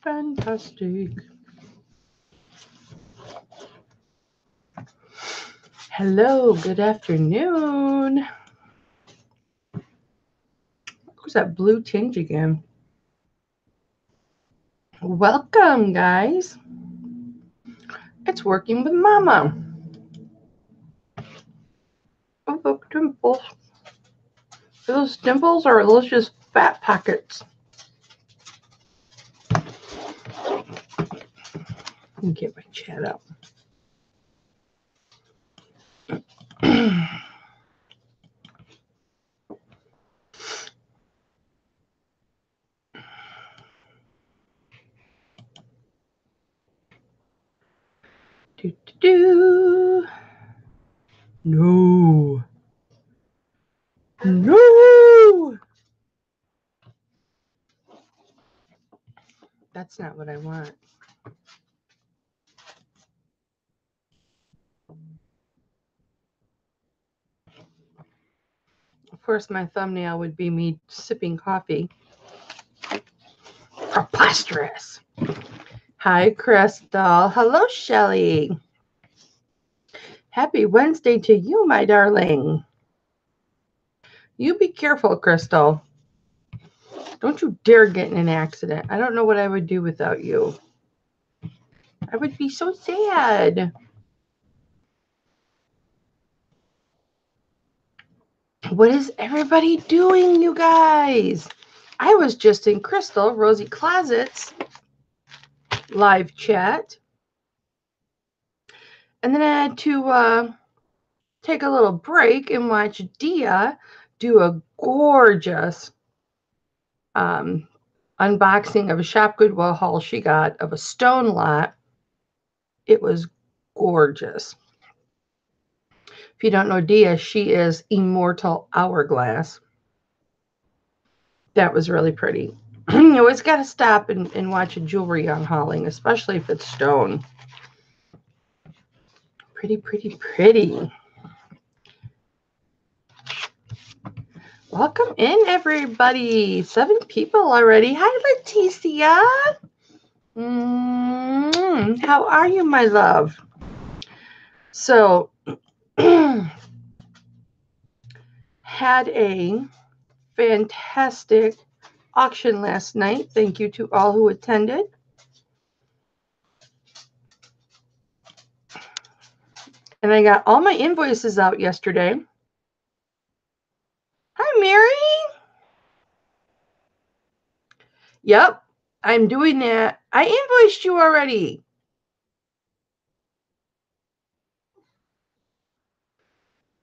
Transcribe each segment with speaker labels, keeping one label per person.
Speaker 1: Fantastic. Hello, good afternoon. Who's that blue tinge again? Welcome, guys. It's working with Mama. Oh, look, dimples. Are those dimples or are those just fat pockets? Let me get my chat up. Do. No. No. That's not what I want. Of course, my thumbnail would be me sipping coffee. Preposterous. Hi, Crystal. Hello, Shelly. Happy Wednesday to you, my darling. You be careful, Crystal. Don't you dare get in an accident. I don't know what I would do without you. I would be so sad. What is everybody doing, you guys? I was just in Crystal, Rosie Closet's live chat. And then I had to take a little break and watch Dia do a gorgeous unboxing of a Shop Goodwill haul she got of a stone lot. It was gorgeous. If you don't know Dia, she is Immortal Hourglass. That was really pretty. You always got to stop and watch a jewelry unhauling, especially if it's stone. Pretty, pretty, pretty. Welcome in, everybody. 7 people already. Hi, Leticia. How are you, my love? So, had a fantastic auction last night. Thank you to all who attended. And I got all my invoices out yesterday. Hi, Mary. Yep, I'm doing that. I invoiced you already.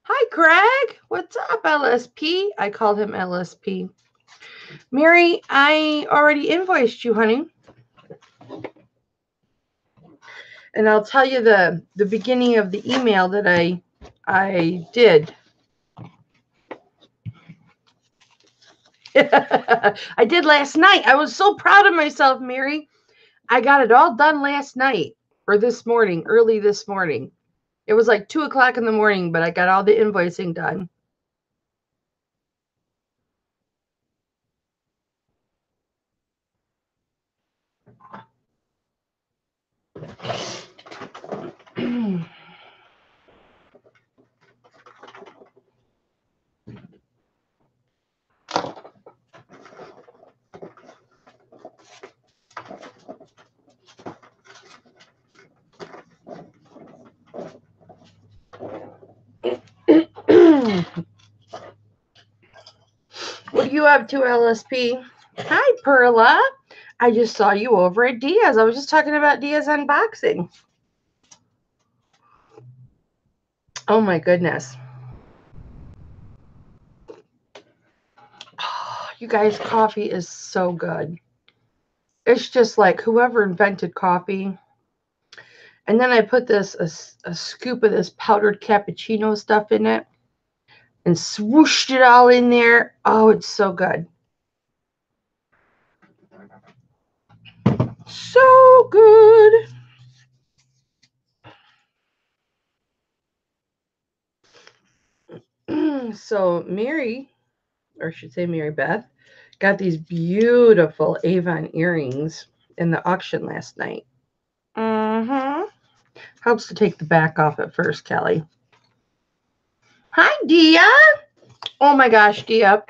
Speaker 1: Hi, Craig. What's up, LSP? I called him LSP. Mary, I already invoiced you, honey. And I'll tell you the beginning of the email that I did. I did last night. I was so proud of myself, Mary. I got it all done last night or this morning, early this morning. It was like 2 o'clock in the morning, but I got all the invoicing done. What are you up to, LSP? Hi, Perla. I just saw you over at Diaz. I was just talking about Diaz unboxing. Oh, my goodness. Oh, you guys, coffee is so good. It's just like whoever invented coffee. And then I put this, a scoop of this powdered cappuccino stuff in it and swooshed it all in there. Oh, it's so good. So good. So Mary, or I should say Mary Beth, got these beautiful Avon earrings. in the auction last night. Helps to take the back off at first, Kelly. Hi, Dia. Oh my gosh, Dia.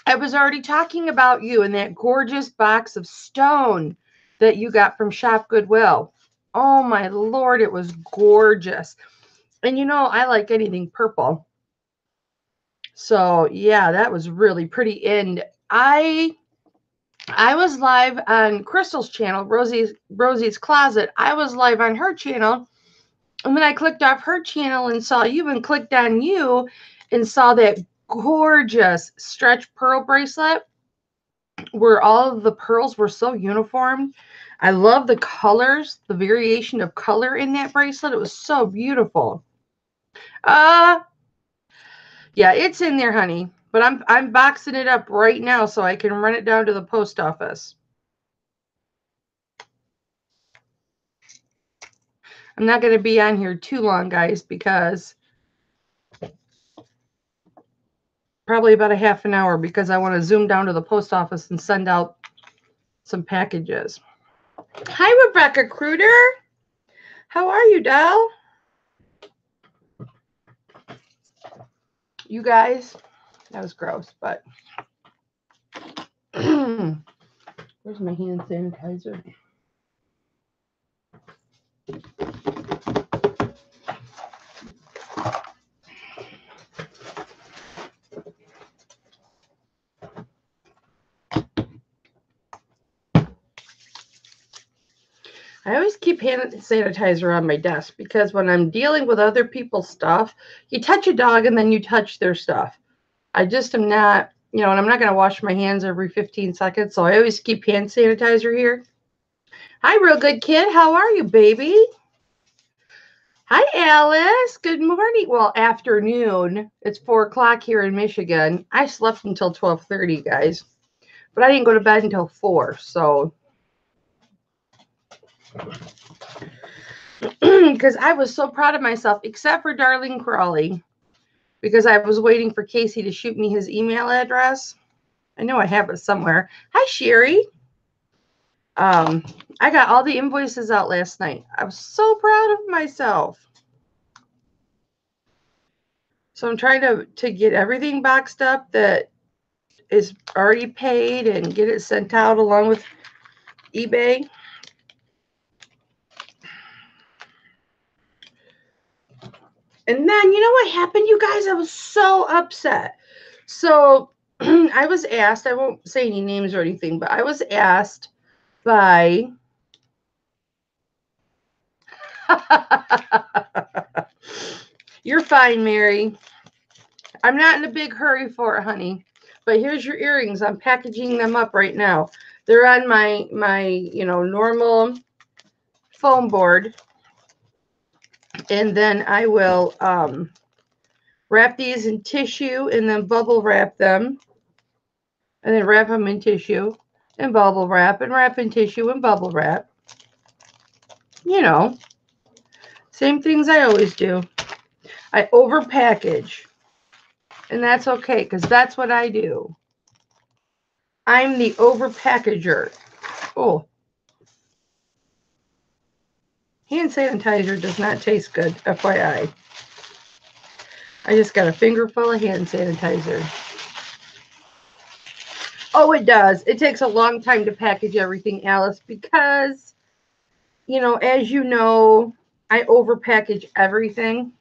Speaker 1: I was already talking about you and that gorgeous box of stone that you got from Shop Goodwill. Oh my Lord, it was gorgeous. And you know, I like anything purple. So yeah, that was really pretty. And I was live on Crystal's channel, Rosie's Closet. I was live on her channel. And then I clicked off her channel and saw you and clicked on you and saw that gorgeous stretch pearl bracelet where all of the pearls were so uniform. I love the colors, the variation of color in that bracelet. It was so beautiful. Yeah, it's in there, honey. But I'm boxing it up right now so I can run it down to the post office. I'm not going to be on here too long, guys, because probably about a half an hour, because I want to zoom down to the post office and send out some packages. Hi, Rebecca Kruder. How are you, doll? You guys, that was gross, but where's my hand sanitizer? I always keep hand sanitizer on my desk because when I'm dealing with other people's stuff, you touch a dog and then you touch their stuff. I just am not, you know, and I'm not going to wash my hands every 15 seconds, so I always keep hand sanitizer here. Hi, real good kid. How are you, baby? Hi, Alice. Good morning. Well, afternoon. It's 4 o'clock here in Michigan. I slept until 12:30, guys, but I didn't go to bed until 4, so because I was so proud of myself, except for Darling Crawley, because I was waiting for Casey to shoot me his email address. I know I have it somewhere. Hi, Sherry. I got all the invoices out last night. I was so proud of myself. So I'm trying to get everything boxed up that is already paid and get it sent out along with eBay. And then, you know what happened, you guys? I was so upset. So I was asked, I won't say any names or anything, but I was asked by You're fine, Mary. I'm not in a big hurry for it, honey. But here's your earrings. I'm packaging them up right now. They're on my normal foam board. And then I will wrap these in tissue and then bubble wrap them. And then wrap them in tissue and bubble wrap and wrap in tissue and bubble wrap. You know, same things I always do. I over package. And that's okay, because that's what I do. I'm the over packager. Oh. Hand sanitizer does not taste good, FYI. I just got a finger full of hand sanitizer. Oh, it does. It takes a long time to package everything, Alice, because, you know, as you know, I over package everything.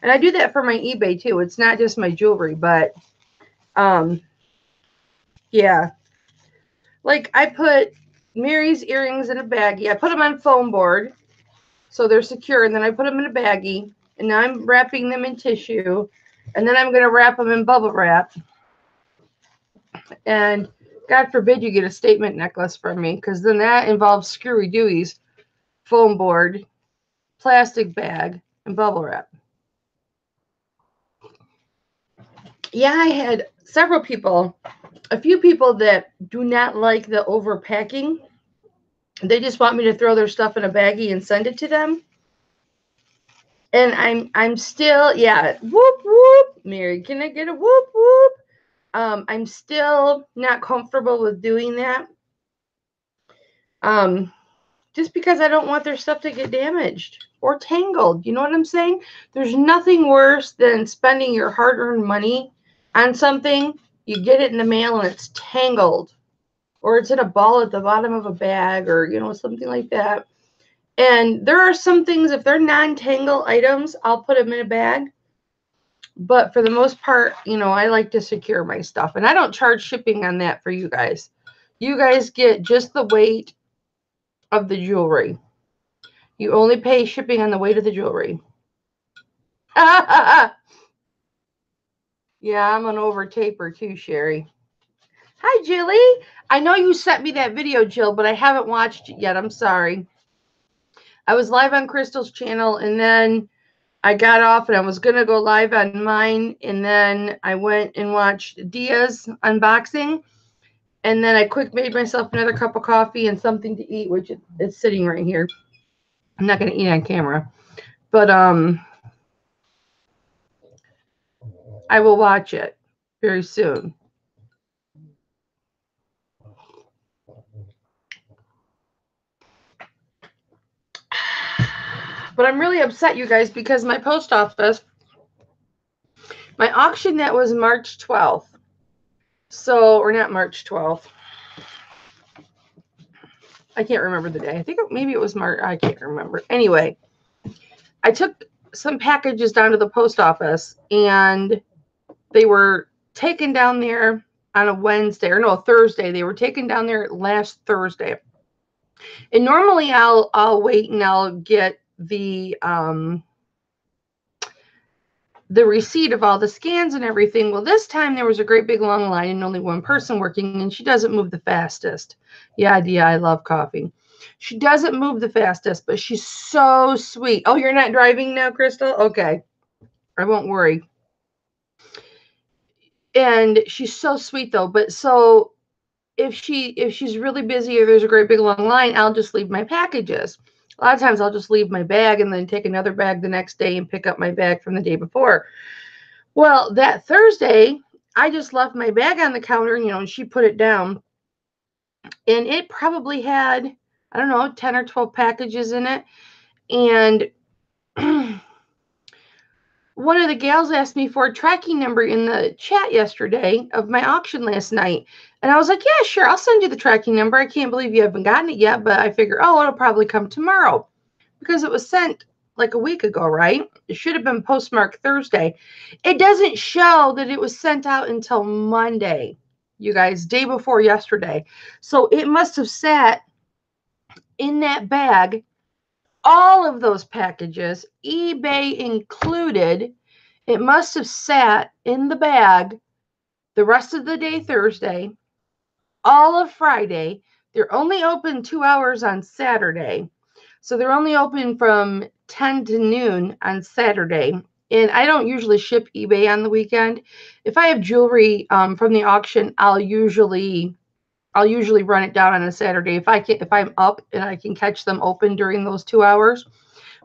Speaker 1: And I do that for my eBay too. It's not just my jewelry, but yeah. Like I put Mary's earrings in a baggie. I put them on foam board so they're secure, and then I put them in a baggie, and now I'm wrapping them in tissue, and then I'm going to wrap them in bubble wrap. And God forbid you get a statement necklace from me, because then that involves Screwy Dewey's foam board, plastic bag, and bubble wrap. Yeah, I had several people, a few people that do not like the overpacking. They just want me to throw their stuff in a baggie and send it to them. And I'm still, yeah, whoop, whoop. Mary, can I get a whoop, whoop? I'm still not comfortable with doing that. Just because I don't want their stuff to get damaged or tangled. You know what I'm saying? There's nothing worse than spending your hard-earned money on something. You get it in the mail and it's tangled, or it's in a ball at the bottom of a bag, or, you know, something like that. And there are some things, if they're non-tangle items, I'll put them in a bag. But for the most part, you know, I like to secure my stuff. And I don't charge shipping on that for you guys. You guys get just the weight of the jewelry. You only pay shipping on the weight of the jewelry. Yeah, I'm an over-taper too, Sherry. Hi, Jilly. I know you sent me that video, Jill, but I haven't watched it yet. I'm sorry. I was live on Crystal's channel, and then I got off, and I was going to go live on mine, and then I went and watched Dia's unboxing, and then I quick made myself another cup of coffee and something to eat, which is sitting right here. I'm not going to eat on camera, but I will watch it very soon. But I'm really upset, you guys, because my post office, my auction that was March 12th. So, or not March 12th. I can't remember the day. I think maybe it was March. I can't remember. Anyway, I took some packages down to the post office, and they were taken down there on a Wednesday, or no, a Thursday. They were taken down there last Thursday. And normally I'll wait and I'll get the receipt of all the scans and everything. Well, this time there was a great big long line and only one person working, and she doesn't move the fastest. Yeah, I love coffee. She doesn't move the fastest, but she's so sweet. Oh, you're not driving now, Crystal? Okay. I won't worry. And she's so sweet though. But so if she's really busy or there's a great big long line, I'll just leave my packages. A lot of times I'll just leave my bag and then take another bag the next day and pick up my bag from the day before. Well, that Thursday, I just left my bag on the counter, you know, and she put it down. And it probably had, I don't know, 10 or 12 packages in it. And one of the gals asked me for a tracking number in the chat yesterday of my auction last night. And I was like, yeah, sure, I'll send you the tracking number. I can't believe you haven't gotten it yet, but I figure, oh, it'll probably come tomorrow because it was sent like a week ago, right? It should have been postmarked Thursday. It doesn't show that it was sent out until Monday, you guys, day before yesterday. So it must have sat in that bag, all of those packages, eBay included. It must have sat in the bag the rest of the day Thursday, all of Friday. They're only open 2 hours on Saturday. So they're only open from 10 to noon on Saturday. And I don't usually ship eBay on the weekend. If I have jewelry from the auction, I'll usually run it down on a Saturday if I'm up and I can catch them open during those 2 hours.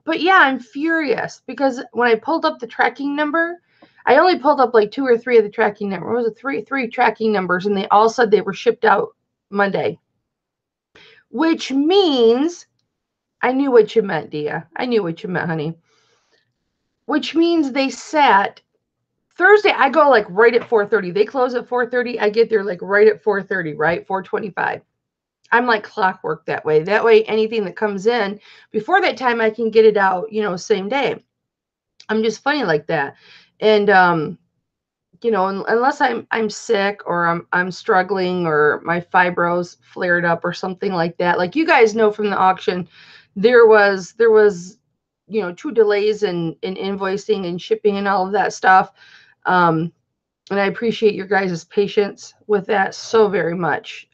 Speaker 1: But yeah, I'm furious because when I pulled up the tracking number, I only pulled up like 2 or 3 of the tracking numbers. It was three tracking numbers, and they all said they were shipped out Monday, which means I knew what you meant, Dia. I knew what you meant, honey. Which means they sat Thursday. I go like right at 4:30. They close at 4:30. I get there like right at 4:30, right? 4:25. I'm like clockwork that way. That way, anything that comes in before that time, I can get it out, you know, same day. I'm just funny like that. And you know, unless I'm sick or I'm struggling or my fibros flared up or something like that. Like you guys know from the auction, there was you know 2 delays in invoicing and shipping and all of that stuff. And I appreciate your guys' patience with that so very much.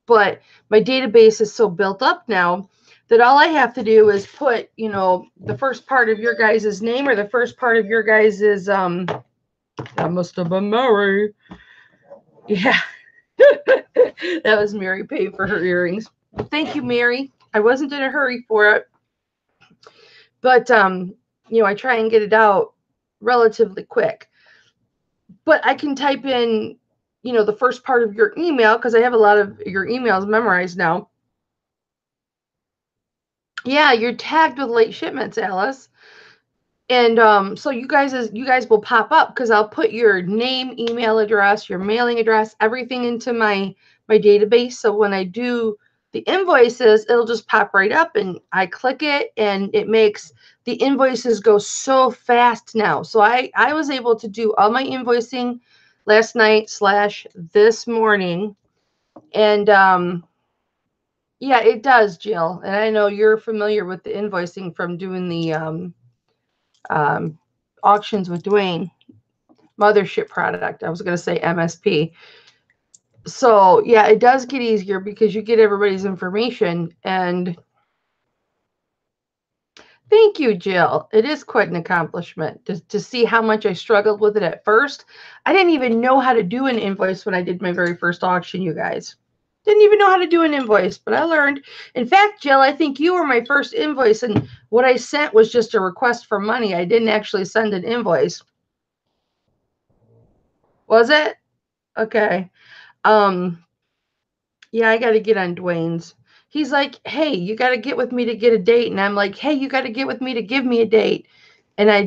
Speaker 1: But my database is so built up now that all I have to do is put, you know, the first part of your guys' name or the first part of your guys' that must have been Mary. Yeah. That was Mary paying for her earrings. Thank you, Mary. I wasn't in a hurry for it. But you know, I try and get it out relatively quick. But I can type in, you know, the first part of your email because I have a lot of your emails memorized now. Yeah, you're tagged with late shipments, Alice. And so you guys will pop up because I'll put your name, email address, your mailing address, everything into my database. So when I do the invoices, it'll just pop right up and I click it and it makes the invoices go so fast now. So I was able to do all my invoicing last night / this morning. And yeah, it does, Jill. And I know you're familiar with the invoicing from doing the auctions with Dwayne. Mothership product. I was going to say MSP. So yeah, it does get easier because you get everybody's information. And thank you, Jill. It is quite an accomplishment to see how much I struggled with it at first. I didn't even know how to do an invoice when I did my very first auction, you guys. Didn't even know how to do an invoice, but I learned. In fact, Jill, I think you were my first invoice, and what I sent was just a request for money. I didn't actually send an invoice. Was it? Okay. Yeah, I got to get on Dwayne's. He's like, hey, you got to get with me to get a date. And I'm like, hey, you got to get with me to give me a date. And I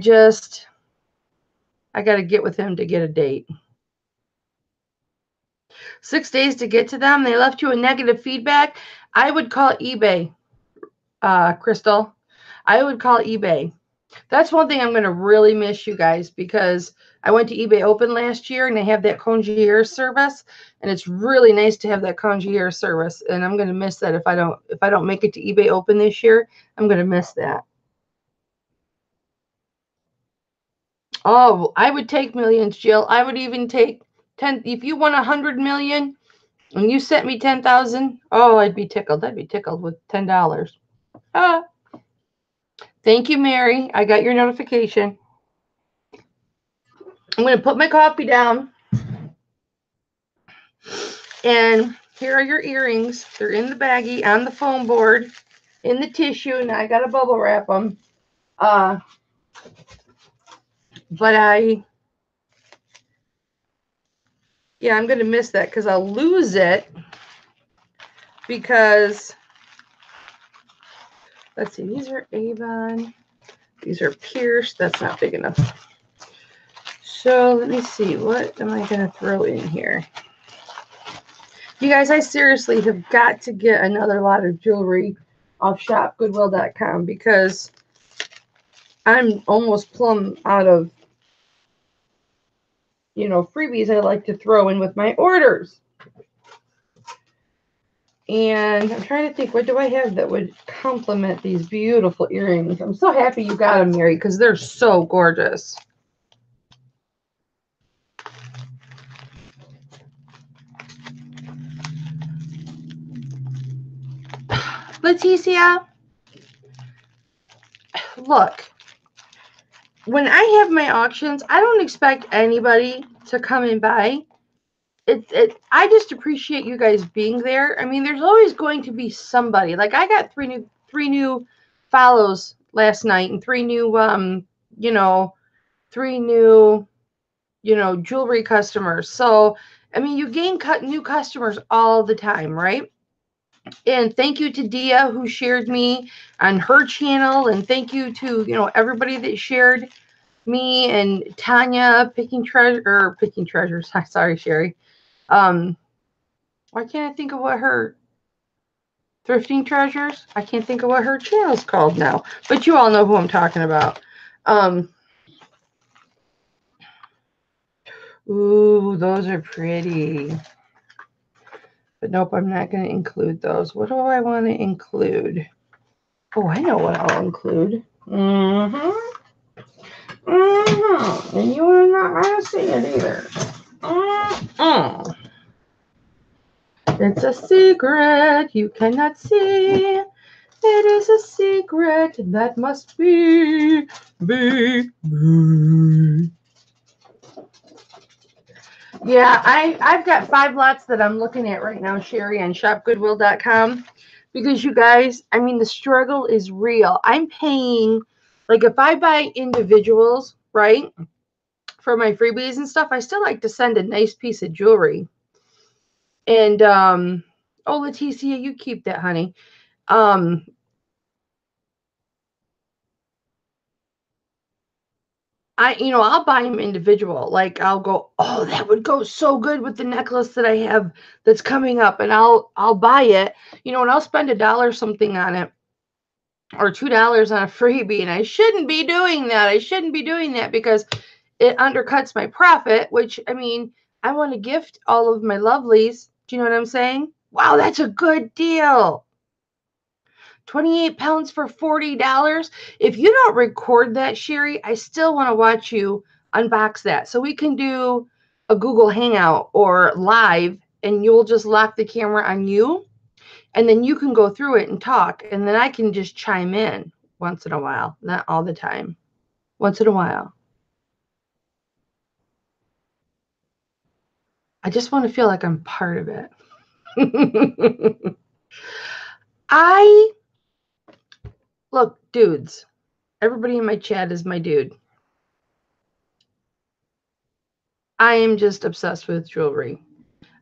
Speaker 1: got to get with him to get a date. 6 days to get to them. They left you a negative feedback. I would call eBay, Crystal. I would call eBay. That's one thing I'm going to really miss, you guys, because I went to eBay Open last year and they have that concierge service, and it's really nice to have that concierge service. And I'm going to miss that if I don't make it to eBay Open this year. I'm going to miss that. Oh, I would take millions, Jill. I would even take 10. If you won 100 million and you sent me 10,000, oh, I'd be tickled. I'd be tickled with $10. Ah, thank you, Mary. I got your notification. I'm going to put my coffee down. And here are your earrings. They're in the baggie, on the foam board, in the tissue. And I got to bubble wrap them. But I'm going to miss that because I'll lose it. Because, let's see, these are Avon. These are Pierce. That's not big enough. So let me see. What am I going to throw in here? You guys, I seriously have got to get another lot of jewelry off shopgoodwill.com because I'm almost plumb out of, freebies I like to throw in with my orders. And I'm trying to think, what do I have that would complement these beautiful earrings? I'm so happy you got them, Mary, because they're so gorgeous. Leticia, look, when I have my auctions, I don't expect anybody to come and buy. I just appreciate you guys being there. I mean, there's always going to be somebody. Like I got three new follows last night and three new jewelry customers. So, I mean, you gain new customers all the time, right? And thank you to Dia who shared me on her channel, and thank you to everybody that shared me, and Tanya picking treasures. Sorry, Sherry. Why can't I think of what her thrifting treasures? I can't think of what her channel's called now, but you all know who I'm talking about. Ooh, those are pretty. But nope, I'm not going to include those. What do I want to include? Oh, I know what I'll include. And you are not going to see it either. It's a secret you cannot see. It is a secret that must be. Yeah, I've got 5 lots that I'm looking at right now, Sherry, on shopgoodwill.com. Because you guys, I mean, the struggle is real. I'm paying, like if I buy individuals, right, for my freebies and stuff, I still like to send a nice piece of jewelry. And, oh, Leticia, you keep that, honey. I'll buy them individual. Like I'll go, oh, that would go so good with the necklace that I have that's coming up, and I'll buy it, and I'll spend $1 something on it or $2 on a freebie, and I shouldn't be doing that. I shouldn't be doing that because it undercuts my profit, which I want to gift all of my lovelies. Do you know what I'm saying? Wow, that's a good deal. 28 pounds for $40. If you don't record that, Sherry, I still want to watch you unbox that. So we can do a Google Hangout or live, and you'll just lock the camera on you, and then you can go through it and talk, and then I can just chime in once in a while, not all the time. Once in a while. I just want to feel like I'm part of it. Look, dudes, everybody in my chat is my dude. I am just obsessed with jewelry.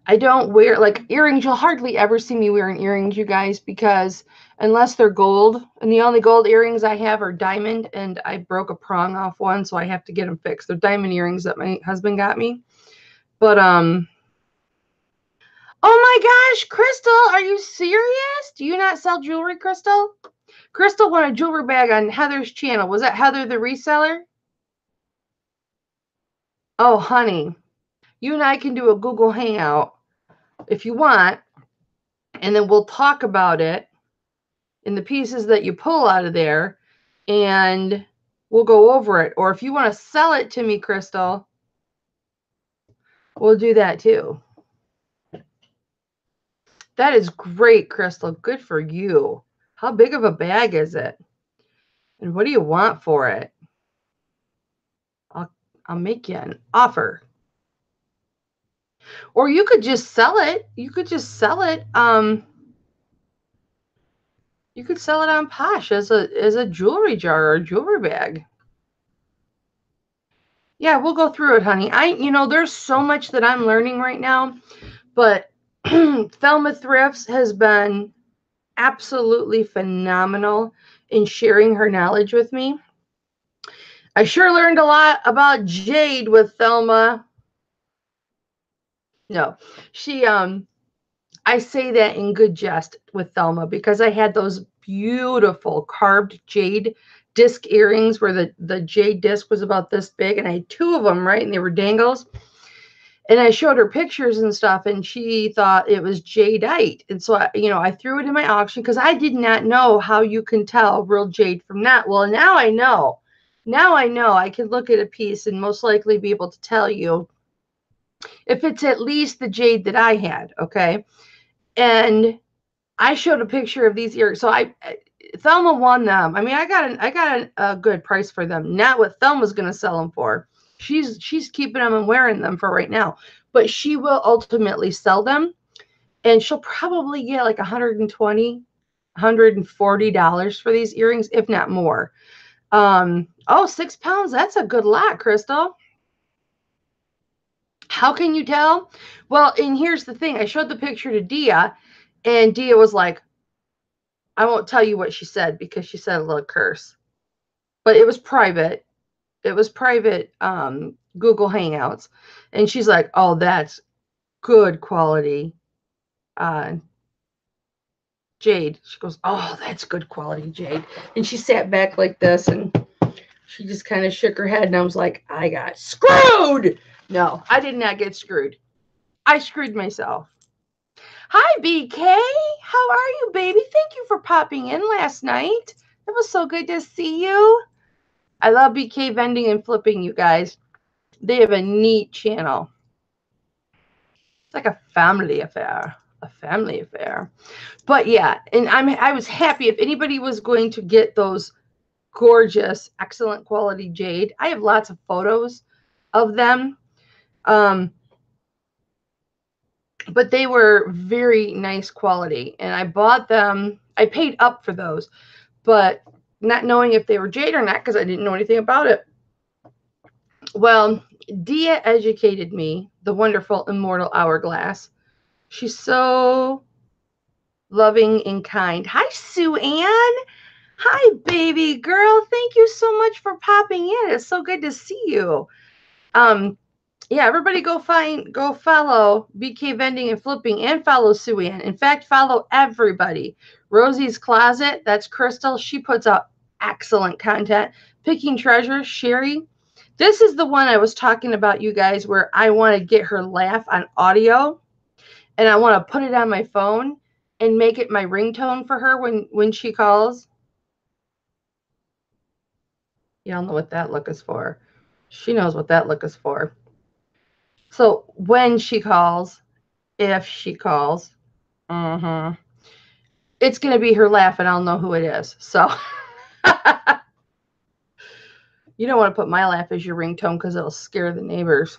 Speaker 1: I don't wear, like, earrings. You'll hardly ever see me wearing earrings, you guys, because unless they're gold, and the only gold earrings I have are diamond, and I broke a prong off one, so I have to get them fixed. They're diamond earrings that my husband got me. But, oh my gosh, Crystal, are you serious? Do you not sell jewelry, Crystal? Crystal won a jewelry bag on Heather's channel. Was that Heather the reseller? Oh, honey, you and I can do a Google Hangout if you want, and then we'll talk about it in the pieces that you pull out of there, and we'll go over it. Or if you want to sell it to me, Crystal, we'll do that too. That is great, Crystal. Good for you. How big of a bag is it? And what do you want for it? I'll make you an offer. Or you could just sell it. You could just sell it. You could sell it on Posh as a jewelry jar or a jewelry bag. Yeah, we'll go through it, honey. There's so much that I'm learning right now, but Thelma Thrifts has been absolutely phenomenal in sharing her knowledge with me. I sure learned a lot about jade with Thelma. No, I say that in good jest with Thelma because I had those beautiful carved jade disc earrings where the jade disc was about this big, and I had 2 of them, right? And they were dangles. And I showed her pictures and stuff, and she thought it was jadeite. And so, I threw it in my auction because I did not know how you can tell real jade from not. Well, now I know. Now I know. I can look at a piece and most likely be able to tell you if it's at least the jade that I had, okay? And I showed a picture of these earrings. So Thelma won them. I got a good price for them. Not what Thelma's going to sell them for. She's keeping them and wearing them for right now. But she will ultimately sell them, and she'll probably get like $120, $140 for these earrings, if not more. 6 pounds. That's a good lot, Crystal. How can you tell? Well, and here's the thing. I showed the picture to Dia, and Dia was like, I won't tell you what she said because she said a little curse. But it was private. It was private Google Hangouts. And she's like, oh, that's good quality jade. She goes, oh, that's good quality jade. And she sat back like this, and she just kind of shook her head. And I was like, I got screwed. No, I did not get screwed. I screwed myself. Hi, BK. How are you, baby? Thank you for popping in last night. It was so good to see you. I love BK vending and flipping, you guys. They have a neat channel. It's like a family affair. A family affair. But yeah, and I was happy if anybody was going to get those gorgeous, excellent quality jade. I have lots of photos of them. But they were very nice quality, and I bought them. I paid up for those, but not knowing if they were jade or not because I didn't know anything about it. Well, Dia educated me, the wonderful Immortal Hourglass. She's so loving and kind. Hi, Sue Ann. Hi, baby girl. Thank you so much for popping in. It's so good to see you. Yeah, everybody go follow BK Vending and Flipping and follow Sue Ann. In fact, follow everybody. Rosie's Closet, that's Crystal. She puts out excellent content. Picking Treasure, Sherry. This is the one I was talking about, you guys, where I want to get her laugh on audio and I want to put it on my phone and make it my ringtone for her when she calls. Y'all know what that look is for. She knows what that look is for. So when she calls, if she calls, it's going to be her laugh and I'll know who it is. So you don't want to put my laugh as your ringtone because it'll scare the neighbors.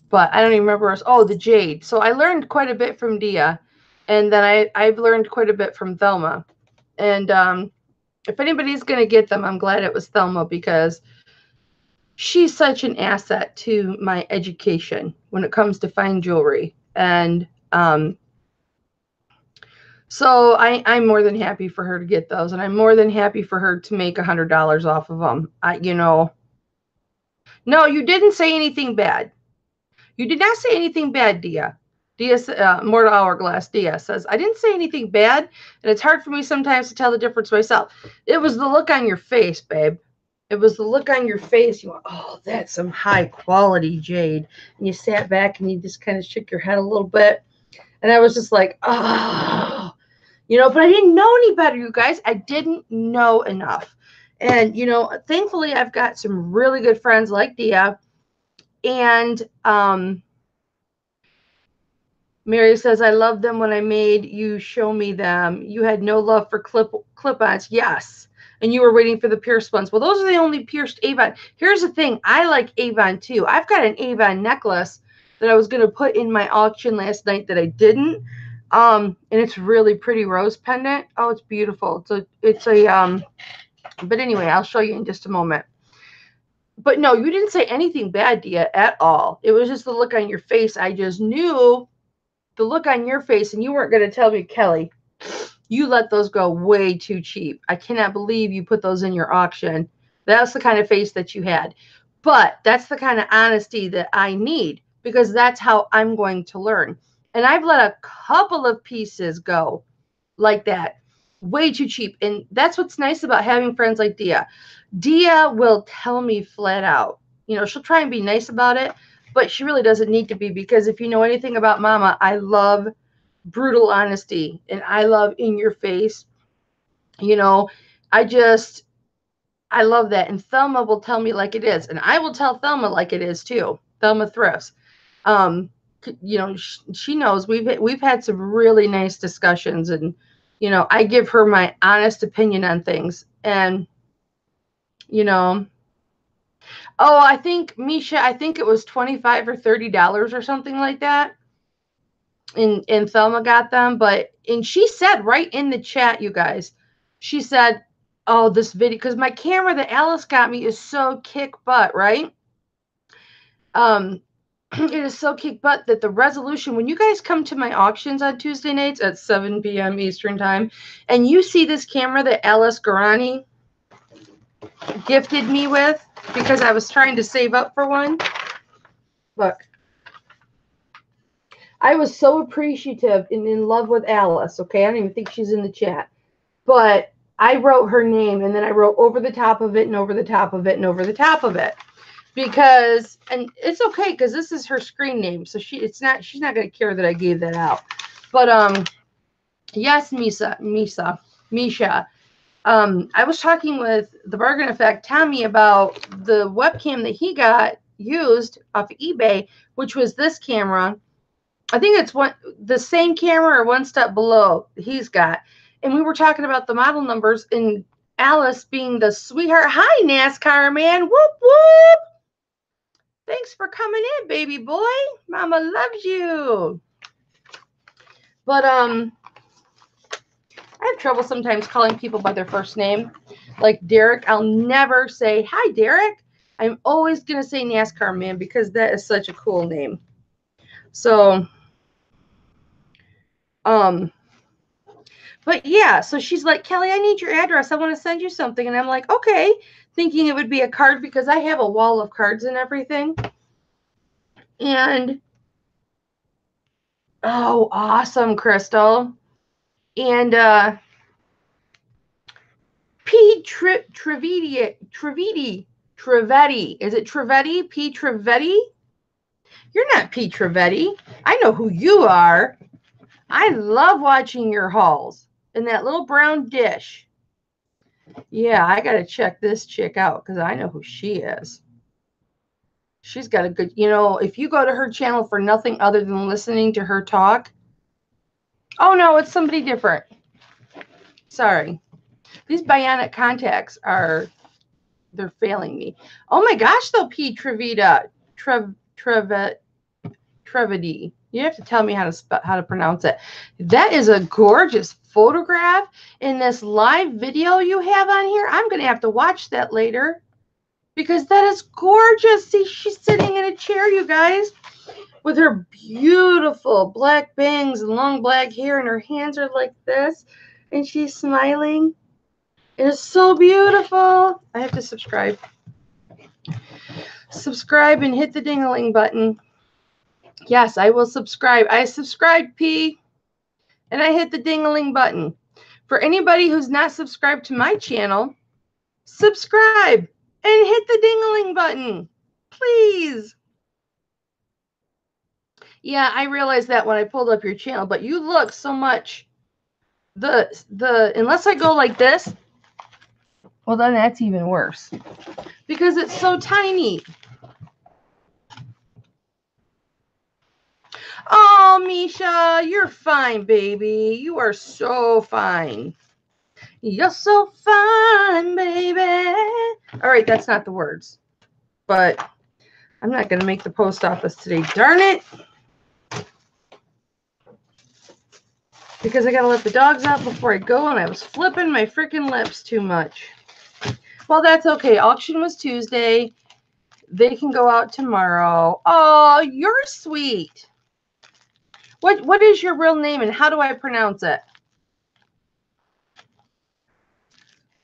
Speaker 1: But I don't even remember. Oh, the Jade. So I learned quite a bit from Dia. And then I've learned quite a bit from Thelma. And if anybody's going to get them, I'm glad it was Thelma because she's such an asset to my education when it comes to fine jewelry. And so I'm more than happy for her to get those. And I'm more than happy for her to make $100 off of them. No, you didn't say anything bad. You did not say anything bad, Dia. Mortal Hourglass Dia says, I didn't say anything bad, and it's hard for me sometimes to tell the difference myself. It was the look on your face, babe. It was the look on your face. You went, oh, that's some high quality jade. And you sat back and you just kind of shook your head a little bit. And I was just like, oh, but I didn't know any better, you guys. I didn't know enough. And, thankfully I've got some really good friends like Dia. And Mary says, I love them when I made you show me them. You had no love for clip-ons. Yes. And you were waiting for the pierced ones. Well, those are the only pierced Avon. Here's the thing. I like Avon too. I've got an Avon necklace that I was going to put in my auction last night that I didn't. And it's really pretty rose pendant. Oh, it's beautiful. But anyway, I'll show you in just a moment. But no, you didn't say anything bad, Dia, at all. It was just the look on your face. I just knew the look on your face, and you weren't going to tell me, Kelly, you let those go way too cheap. I cannot believe you put those in your auction. That's the kind of face that you had. But that's the kind of honesty that I need because that's how I'm going to learn. And I've let a couple of pieces go like that, way too cheap. And that's what's nice about having friends like Dia. Dia will tell me flat out. She'll try and be nice about it, but she really doesn't need to be because if you know anything about Mama, I love brutal honesty and I love in your face. I love that. And Thelma will tell me like it is. And I will tell Thelma like it is too. Thelma Thrifts. She knows we've had some really nice discussions and, I give her my honest opinion on things. And, I think Misha, it was $25 or $30 or something like that. And Thelma got them, and she said right in the chat, you guys, she said, oh, this video, because my camera that Alice got me is so kick butt, right? It is so kick butt that the resolution, when you guys come to my auctions on Tuesday nights at 7 p.m. Eastern time, and you see this camera that Alice Garani gifted me with because I was trying to save up for one. Look. I was so appreciative and in love with Alice, okay? I don't even think she's in the chat. But I wrote her name, and then I wrote over the top of it and over the top of it and over the top of it. Because, and it's okay, because this is her screen name, so she's not going to care that I gave that out. But, yes, Misha. I was talking with the Bargain Effect, Tommy, about the webcam that he got used off of eBay, which was this camera. I think it's the same camera or one step below he's got. And we were talking about the model numbers and Alice being the sweetheart. Hi, NASCAR man. Whoop, whoop. Thanks for coming in, baby boy. Mama loves you. But I have trouble sometimes calling people by their first name. Like Derek, I'll never say, hi, Derek. I'm always going to say NASCAR man because that is such a cool name. So... But yeah, so she's like, Kelly, I need your address. I want to send you something. And I'm like, okay, thinking it would be a card because I have a wall of cards and everything. And oh, awesome, Crystal. And P. Trevetti. Is it Trevetti? P. Trevetti? You're not P. Trevetti. I know who you are. I love watching your hauls in that little brown dish. Yeah, I got to check this chick out because I know who she is. She's got a good, if you go to her channel for nothing other than listening to her talk. Oh, no, it's somebody different. Sorry. These bionic contacts they're failing me. Oh my gosh, though, P. Trevita. Trevedy. You have to tell me how to pronounce it. That is a gorgeous photograph in this live video you have on here. I'm going to have to watch that later because that is gorgeous. See, she's sitting in a chair, you guys, with her beautiful black bangs and long black hair, and her hands are like this, and she's smiling. It is so beautiful. I have to subscribe. Subscribe and hit the ding-a-ling button. Yes, I will subscribe. I subscribed, P, and I hit the ding-a-ling button. For anybody who's not subscribed to my channel, subscribe and hit the ding-a-ling button, please. Yeah, I realized that when I pulled up your channel, but you look so much. Unless I go like this, well, then that's even worse because it's so tiny. Oh, Misha, you're fine, baby. You are so fine. You're so fine, baby. All right, that's not the words. But I'm not going to make the post office today. Darn it. Because I got to let the dogs out before I go, and I was flipping my freaking lips too much. Well, that's okay. Auction was Tuesday. They can go out tomorrow. Oh, you're sweet. What is your real name, and how do I pronounce it?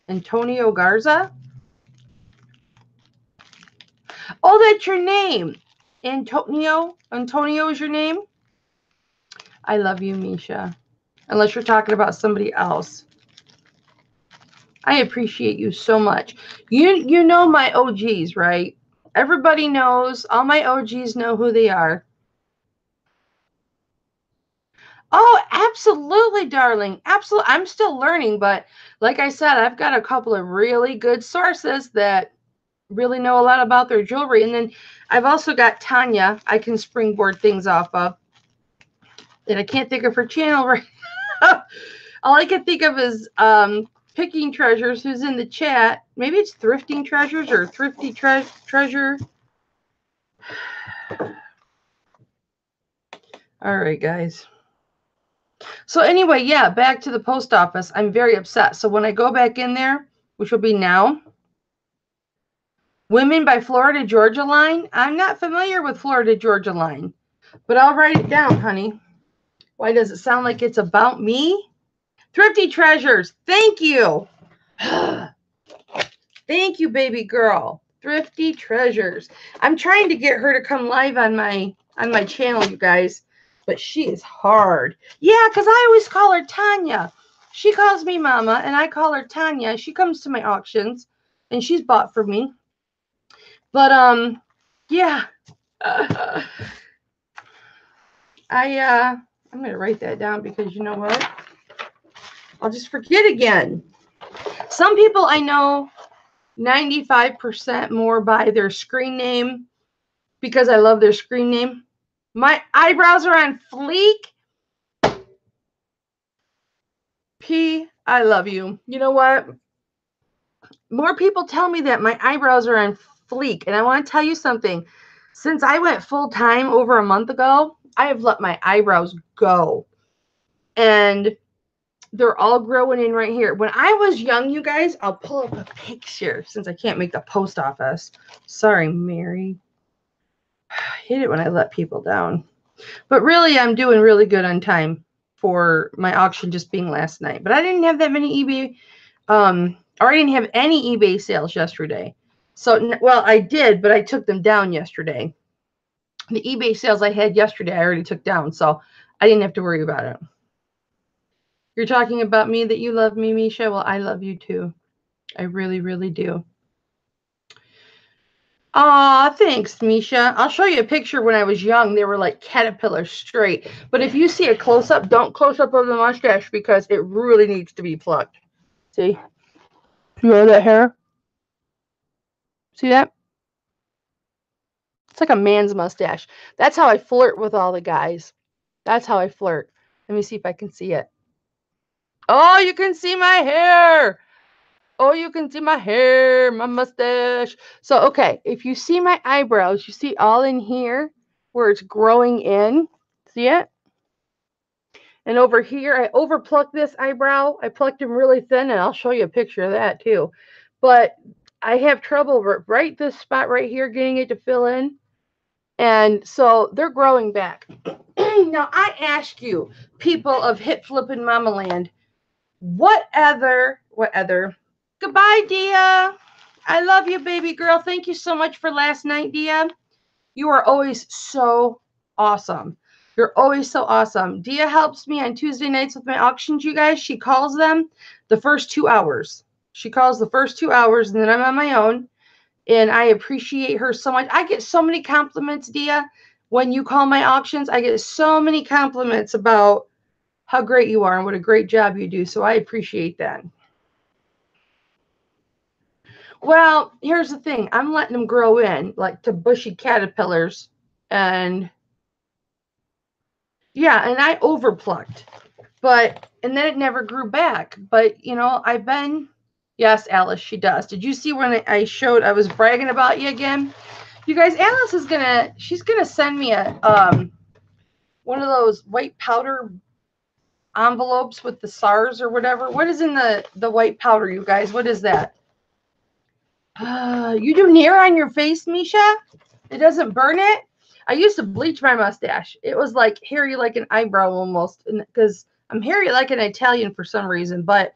Speaker 1: Antonio Garza? Oh, that's your name. Antonio? Antonio is your name? I love you, Misha. Unless you're talking about somebody else. I appreciate you so much. You know my OGs, right? Everybody knows. All my OGs know who they are. Oh, absolutely, darling. Absolutely. I'm still learning, but like I said, I've got a couple of really good sources that really know a lot about their jewelry. And then I've also got Tanya I can springboard things off of. And I can't think of her channel right now. All I can think of is Picking Treasures, who's in the chat. Maybe it's Thrifting Treasures or Thrifty Treasure. All right, guys. So anyway, yeah, back to the post office. I'm very upset. So when I go back in there, which will be now, Women by Florida Georgia Line. I'm not familiar with Florida Georgia Line, but I'll write it down, honey. Why does it sound like it's about me? Thrifty Treasures. Thank you. Thank you, baby girl. Thrifty Treasures. I'm trying to get her to come live on my channel, you guys, but she is hard. Yeah, because I always call her Tanya. She calls me Mama, and I call her Tanya. She comes to my auctions, and she's bought for me. But yeah. I'm gonna write that down because you know what? I'll just forget again. Some people I know 95% more by their screen name because I love their screen name. My eyebrows are on fleek. P, I love you. You know what? More people tell me that my eyebrows are on fleek. And I want to tell you something. Since I went full time over a month ago, I have let my eyebrows go. And they're all growing in right here. When I was young, you guys, I'll pull up a picture since I can't make the post office. Sorry, Mary. I hate it when I let people down. But really, I'm doing really good on time for my auction just being last night. But I didn't have that many eBay, or I didn't have any eBay sales yesterday. So, well, I did, but I took them down yesterday. The eBay sales I had yesterday, I already took down, so I didn't have to worry about it. You're talking about me, that you love me, Misha? Well, I love you too. I really, really do. Aw, thanks, Misha. I'll show you a picture when I was young. They were like caterpillars straight. But if you see a close-up, don't close up of the mustache because it really needs to be plucked. See? See all that hair? See that? It's like a man's mustache. That's how I flirt with all the guys. That's how I flirt. Let me see if I can see it. Oh, you can see my hair. Oh, you can see my hair, my mustache. So, okay, if you see my eyebrows, you see all in here where it's growing in. See it? And over here, I overplucked this eyebrow. I plucked him really thin, and I'll show you a picture of that too. But I have trouble right this spot right here getting it to fill in. And so they're growing back. Now, I ask you, people of Hip Flippin' Mama Land, what other? Goodbye, Dia. I love you, baby girl. Thank you so much for last night, Dia. You are always so awesome. You're always so awesome. Dia helps me on Tuesday nights with my auctions, you guys. She calls them the first 2 hours. She calls the first 2 hours, and then I'm on my own. And I appreciate her so much. I get so many compliments, Dia. When you call my auctions, I get so many compliments about how great you are and what a great job you do. So I appreciate that. Well, here's the thing. I'm letting them grow in, like to bushy caterpillars. And yeah, and I overplucked. And then it never grew back. But, you know, yes, Alice, she does. Did you see when I was bragging about you again? You guys, Alice she's gonna send me one of those white powder envelopes with the SARS or whatever. What is in the white powder, you guys? What is that? You do Nair on your face, Misha? It doesn't burn it? I used to bleach my mustache. It was like hairy like an eyebrow almost, because I'm hairy like an Italian for some reason, but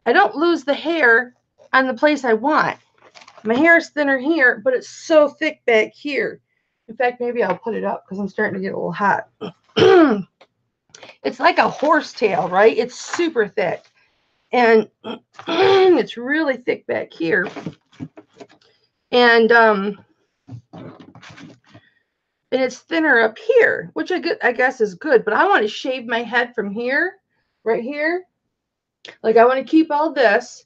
Speaker 1: I don't lose the hair on the place I want. My hair is thinner here, but it's so thick back here. In fact, maybe I'll put it up because I'm starting to get a little hot. It's like a horsetail, right? It's super thick. And it's really thick back here. And it's thinner up here, which I guess is good. But I want to shave my head from here, right here. Like I want to keep all this.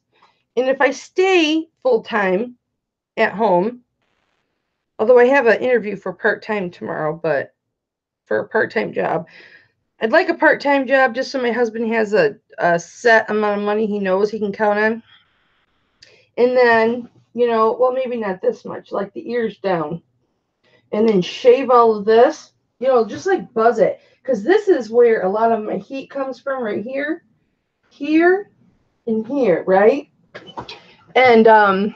Speaker 1: And if I stay full-time at home, although I have an interview for part-time tomorrow, but for a part-time job, I'd like a part-time job just so my husband has a set amount of money he knows he can count on. And then, you know, well, maybe not this much, like the ears down. And then shave all of this, you know, just like buzz it. Because this is where a lot of my heat comes from, right here, here, and here, right? And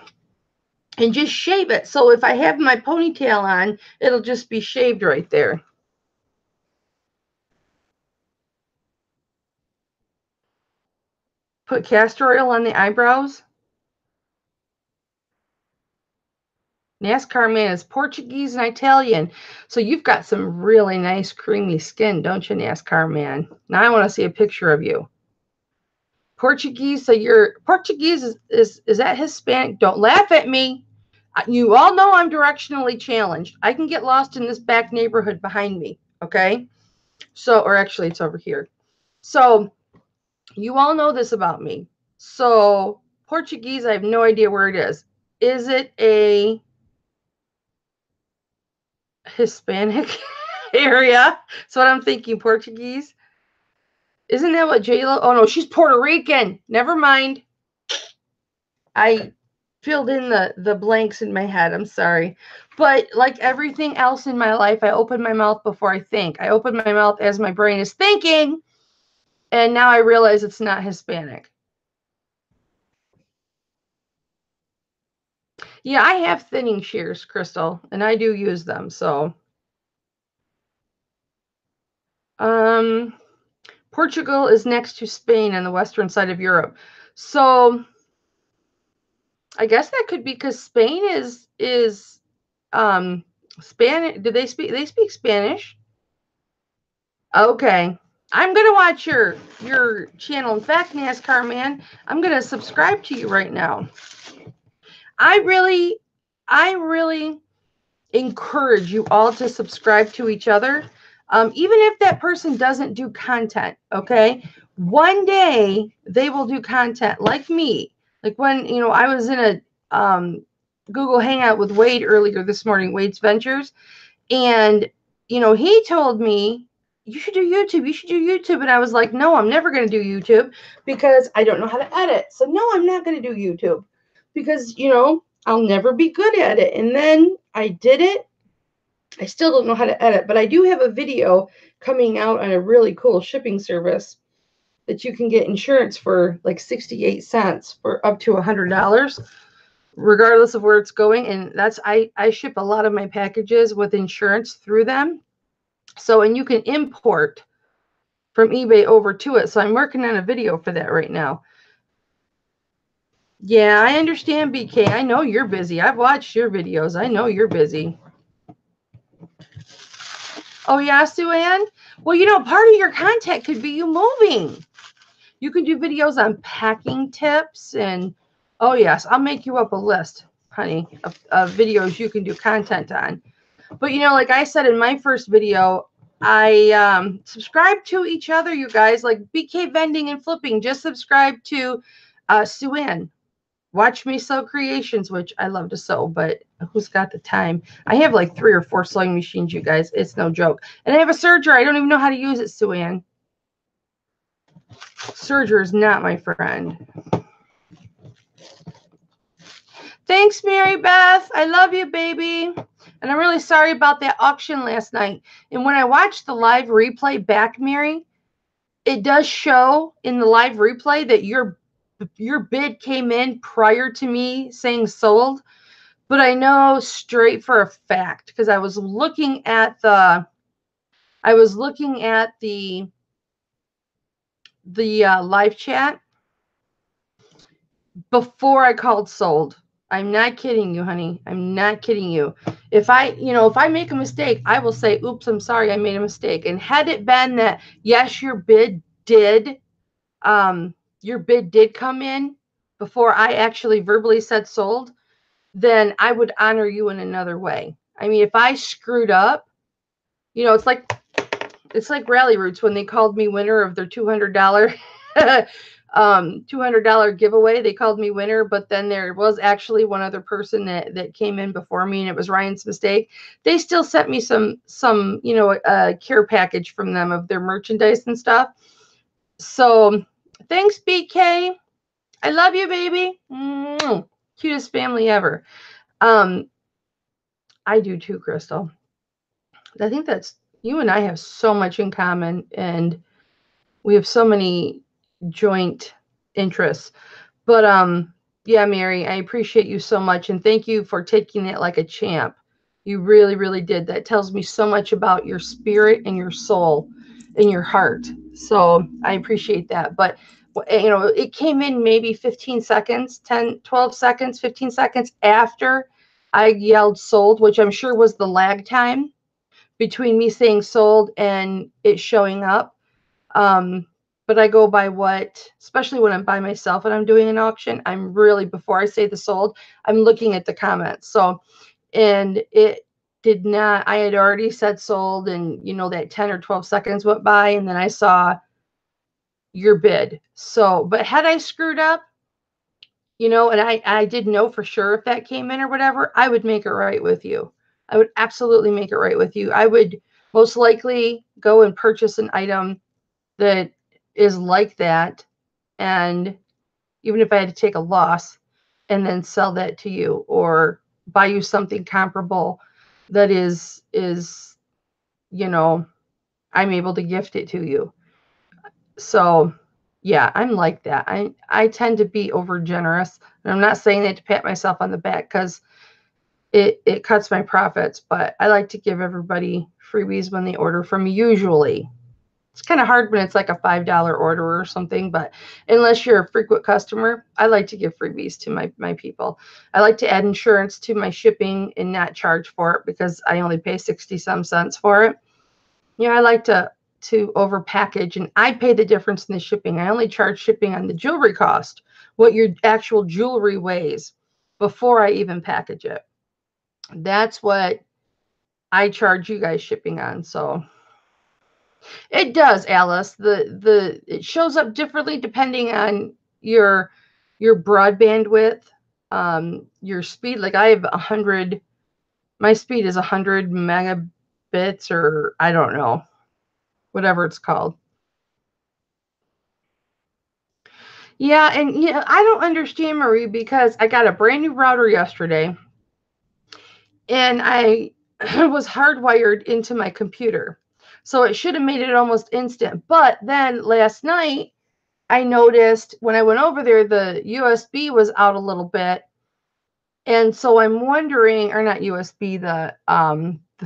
Speaker 1: just shave it. So if I have my ponytail on, it'll just be shaved right there. Put castor oil on the eyebrows. NASCAR man is Portuguese and Italian. So you've got some really nice creamy skin, don't you, NASCAR man? Now I want to see a picture of you. Portuguese, so you're Portuguese is that Hispanic? Don't laugh at me. You all know I'm directionally challenged. I can get lost in this back neighborhood behind me, okay? So, or actually it's over here. So you all know this about me. So Portuguese, I have no idea where it is. Is it a Hispanic area? That's what I'm thinking, Portuguese. Isn't that what J-Lo? Oh, no, she's Puerto Rican. Never mind. I filled in the blanks in my head. I'm sorry. But like everything else in my life, I open my mouth before I think. I open my mouth as my brain is thinking. And now I realize it's not Hispanic. Yeah, I have thinning shears, Crystal, and I do use them. So, Portugal is next to Spain on the western side of Europe. So I guess that could be because Spain is Spanish. Do they speak Spanish? Okay. I'm gonna watch your channel. In fact, NASCAR man, I'm gonna subscribe to you right now. I really encourage you all to subscribe to each other. Even if that person doesn't do content, okay? One day they will do content like me. Like when, I was in a Google Hangout with Wade earlier this morning, Wade's Ventures, and, he told me, you should do YouTube. You should do YouTube. And I was like, no, I'm never going to do YouTube because I don't know how to edit. So no, I'm not going to do YouTube because, I'll never be good at it. And then I did it. I still don't know how to edit, but I do have a video coming out on a really cool shipping service that you can get insurance for like 68 cents for up to $100, regardless of where it's going. And that's, I ship a lot of my packages with insurance through them. So, and you can import from eBay over to it. So I'm working on a video for that right now. Yeah, I understand, BK. I know you're busy. I've watched your videos. I know you're busy. Oh, yeah, Sue Ann? Well, part of your content could be you moving. You can do videos on packing tips and, oh, yes, I'll make you up a list, honey, of videos you can do content on. But, like I said in my first video, I subscribe to each other, you guys, like BK Vending and Flipping. Just subscribe to Sue Ann. Watch me sew creations, which I love to sew, but who's got the time? I have like 3 or 4 sewing machines, you guys. It's no joke. And I have a serger. I don't even know how to use it, Sue Ann. Serger is not my friend. Thanks, Mary Beth. I love you, baby. And I'm really sorry about that auction last night. And when I watched the live replay back, Mary, it does show in the live replay that your bid came in prior to me saying sold. But I know straight for a fact because I was looking at the live chat before I called sold. I'm not kidding you, honey. I'm not kidding you. If I make a mistake, I will say, oops, I'm sorry, I made a mistake. And had it been that, yes, your bid did come in before I actually verbally said sold, then I would honor you in another way. I mean, if I screwed up, it's like Rally Roots when they called me winner of their $200 $200 giveaway. They called me winner, but then there was actually one other person that came in before me, and it was Ryan's mistake. They still sent me some care package from them of their merchandise and stuff. So thanks, BK. I love you, baby. Cutest family ever. I do too, Crystal. I think that's, you and I have so much in common, and we have so many joint interests. But yeah, Mary, I appreciate you so much, and thank you for taking it like a champ. You really, really did. That tells me so much about your spirit and your soul and your heart. So I appreciate that. But it came in maybe 15 seconds, 10, 12 seconds, 15 seconds after I yelled sold, which I'm sure was the lag time between me saying sold and it showing up. But I go by especially when I'm by myself and I'm doing an auction, I'm really, before I say the sold, I'm looking at the comments. So, and it did not, I had already said sold, and that 10 or 12 seconds went by, and then I saw your bid. So, but had I screwed up, and I didn't know for sure if that came in or whatever, I would make it right with you. I would absolutely make it right with you. I would most likely go and purchase an item that is like that, and even if I had to take a loss and then sell that to you, or buy you something comparable that is I'm able to gift it to you. So yeah, I'm like that. I tend to be over generous, and I'm not saying that to pat myself on the back because it cuts my profits, but I like to give everybody freebies when they order from me usually. It's kind of hard when it's like a $5 order or something, but unless you're a frequent customer, I like to give freebies to my people. I like to add insurance to my shipping and not charge for it because I only pay 60 some cents for it. You know, I like to over package, and I pay the difference in the shipping. I only charge shipping on the jewelry cost, what your actual jewelry weighs, before I even package it. That's what I charge you guys shipping on. So it does, Alice. It shows up differently depending on your broadband width, your speed. Like I have 100. My speed is 100 megabits, or I don't know, whatever it's called. Yeah, and I don't understand, Marie, because I got a brand new router yesterday, and I was hardwired into my computer. So it should have made it almost instant. But then last night, I noticed when I went over there, the USB was out a little bit. And so I'm wondering, or not USB, the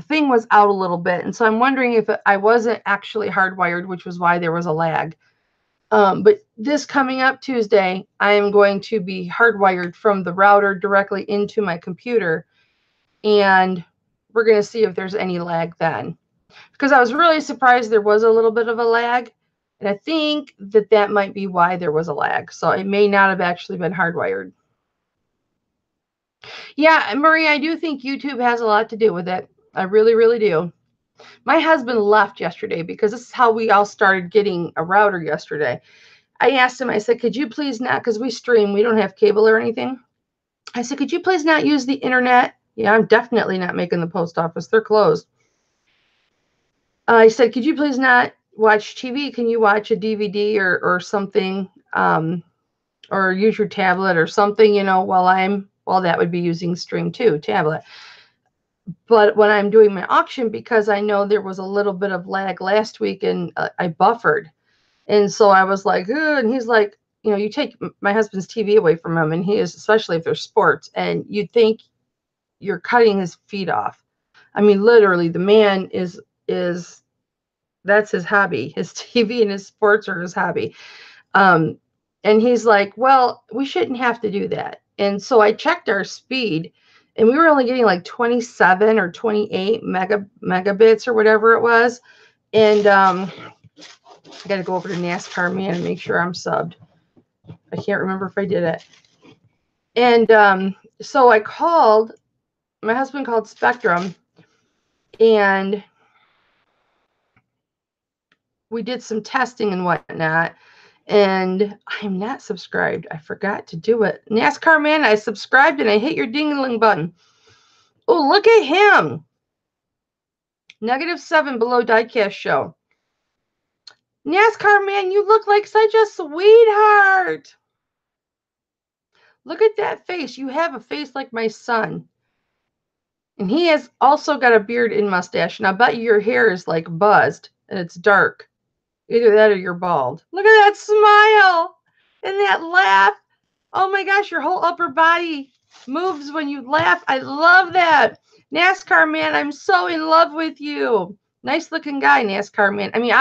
Speaker 1: thing was out a little bit. And so I'm wondering if I wasn't actually hardwired, which was why there was a lag. But this coming up Tuesday, I am going to be hardwired from the router directly into my computer. And we're going to see if there's any lag then. Because I was really surprised there was a little bit of a lag. And I think that might be why there was a lag. So it may not have actually been hardwired. Yeah, Marie, I do think YouTube has a lot to do with it. I really, really do. My husband left yesterday because this is how we all started getting a router yesterday. I asked him, I said, could you please not, because we stream, we don't have cable or anything. I said, could you please not use the internet? Yeah, I'm definitely not making the post office. They're closed. I said, could you please not watch TV? Can you watch a DVD or something, or use your tablet or something, while that would be using Stream 2 tablet. But when I'm doing my auction, because I know there was a little bit of lag last week and I buffered. And so I was like, and he's like, you take my husband's TV away from him, and he is, especially if there's sports, and you'd think you're cutting his feet off. I mean, literally, the man is that's his hobby. His TV and his sports are his hobby. And he's like, well, we shouldn't have to do that. And so I checked our speed, and we were only getting like 27 or 28 megabits or whatever it was. And I got to go over to NASCAR Man and make sure I'm subbed. I can't remember if I did it. And so my husband called Spectrum, and we did some testing and whatnot. And I'm not subscribed. I forgot to do it. NASCAR Man, I subscribed and I hit your ding-a-ling button. Oh, look at him. -7 below Diecast Show. NASCAR Man, you look like such a sweetheart. Look at that face. You have a face like my son. And he has also got a beard and mustache. And I bet your hair is like buzzed and it's dark. Either that or you're bald. Look at that smile and that laugh. Oh my gosh, your whole upper body moves when you laugh. I love that. NASCAR Man, I'm so in love with you. Nice looking guy, NASCAR Man. I mean,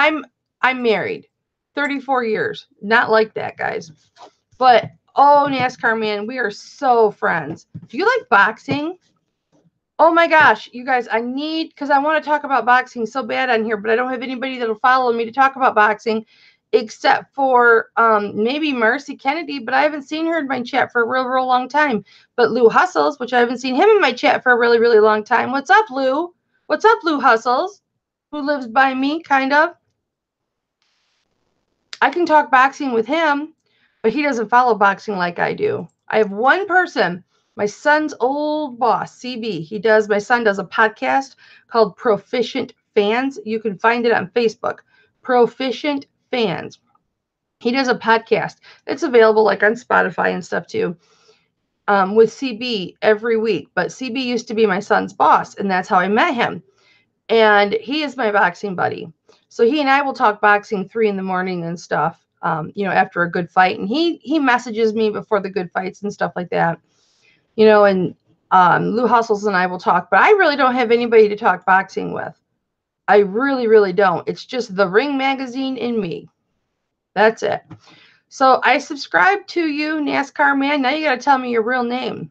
Speaker 1: I'm married. 34 years. Not like that, guys. But oh, NASCAR Man, we are so friends. Do you like boxing? Oh my gosh, you guys, because I want to talk about boxing so bad on here, but I don't have anybody that'll follow me to talk about boxing except for maybe Marcy Kennedy, but I haven't seen her in my chat for a real, real long time. But Lou Hustles, which I haven't seen him in my chat for a really, really long time. What's up, Lou? What's up, Lou Hustles, who lives by me, kind of? I can talk boxing with him, but he doesn't follow boxing like I do. I have one person, my son's old boss, CB. My son does a podcast called Proficient Fans. You can find it on Facebook. Proficient Fans. He does a podcast. It's available like on Spotify and stuff too, with CB every week. But CB used to be my son's boss, and that's how I met him. And he is my boxing buddy. So he and I will talk boxing 3 a.m. and stuff, after a good fight. And he messages me before the good fights and stuff like that, and Lou Hustles and I will talk. But I really don't have anybody to talk boxing with. I really, really don't. It's just the Ring Magazine in me. That's it. So I subscribe to you, NASCAR man. Now you got to tell me your real name.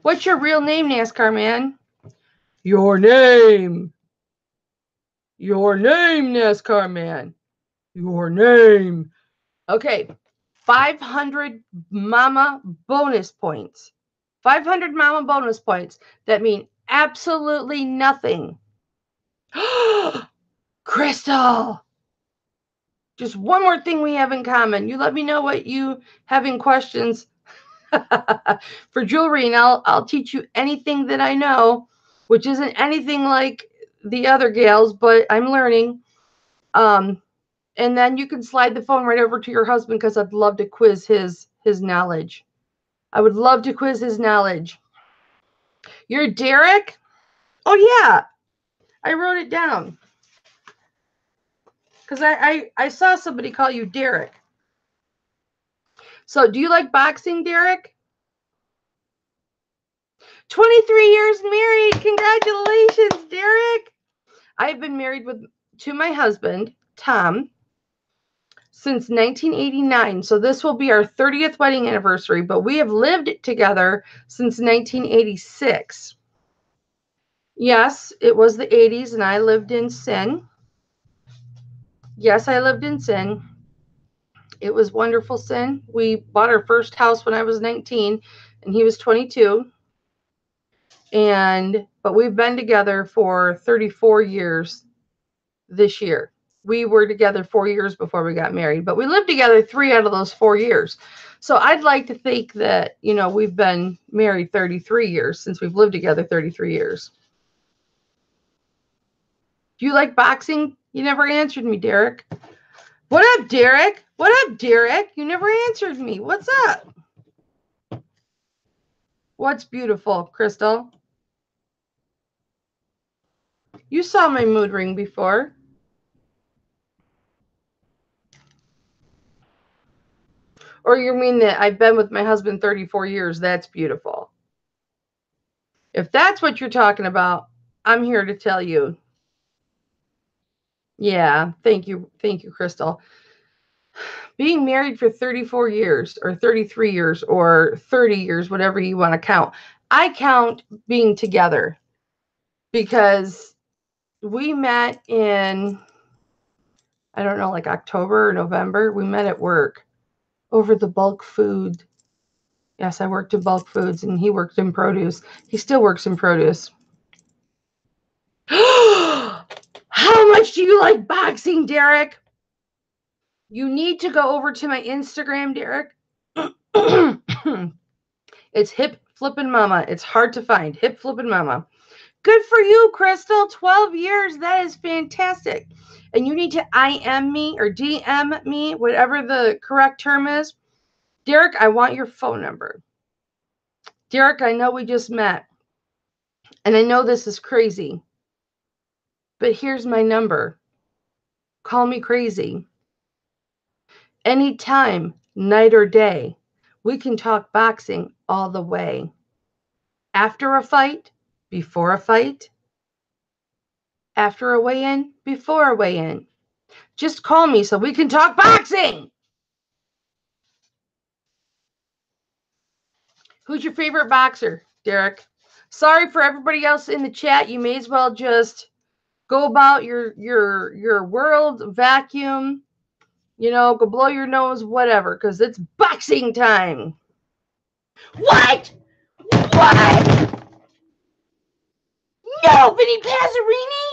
Speaker 1: What's your real name, NASCAR man? Your name. Your name, NASCAR man. Your name. Okay. 500 mama bonus points. 500 mama bonus points that mean absolutely nothing. Crystal. Just one more thing we have in common. You let me know what you have in questions for jewelry, and I'll teach you anything that I know, which isn't anything like the other gals, but I'm learning. And then you can slide the phone right over to your husband because I'd love to quiz his knowledge. I would love to quiz his knowledge. You're Derek? Oh yeah, I wrote it down because I saw somebody call you Derek. So do you like boxing, Derek? 23 years married. Congratulations, Derek. I've been married to my husband, Tom, since 1989. So this will be our 30th wedding anniversary, but we have lived together since 1986. Yes, it was the 80s and I lived in sin. Yes, I lived in sin. It was wonderful sin. We bought our first house when I was 19 and he was 22. But we've been together for 34 years this year. We were together 4 years before we got married, but we lived together 3 out of those 4 years. So I'd like to think that, we've been married 33 years since we've lived together 33 years. Do you like boxing? You never answered me, Derek. What up, Derek? What up, Derek? You never answered me. What's up? What's beautiful, Crystal? You saw my mood ring before. Or you mean that I've been with my husband 34 years? That's beautiful. If that's what you're talking about, I'm here to tell you. Yeah, thank you. Thank you, Crystal. Being married for 34 years or 33 years or 30 years, whatever you want to count. I count being together because we met in, I don't know, like October or November. We met at work over the bulk food. Yes, I worked in bulk foods and he worked in produce. He still works in produce. How much do you like boxing, Derek? You need to go over to my Instagram, Derek. It's Hip Flippin' Mama. It's hard to find. Hip Flippin' Mama. Good for you, Crystal. 12 years. That is fantastic. And you need to IM me or DM me, whatever the correct term is. Derek, I want your phone number. Derek, I know we just met. And I know this is crazy. But here's my number. Call me crazy. Anytime, night or day, we can talk boxing all the way. After a fight, before a fight, after a weigh-in, before a weigh-in. Just call me so we can talk boxing. Who's your favorite boxer, Derek? Sorry for everybody else in the chat. You may as well just go about your world, vacuum, go blow your nose, whatever, because it's boxing time. What? What? No, Vinny Pazzarini?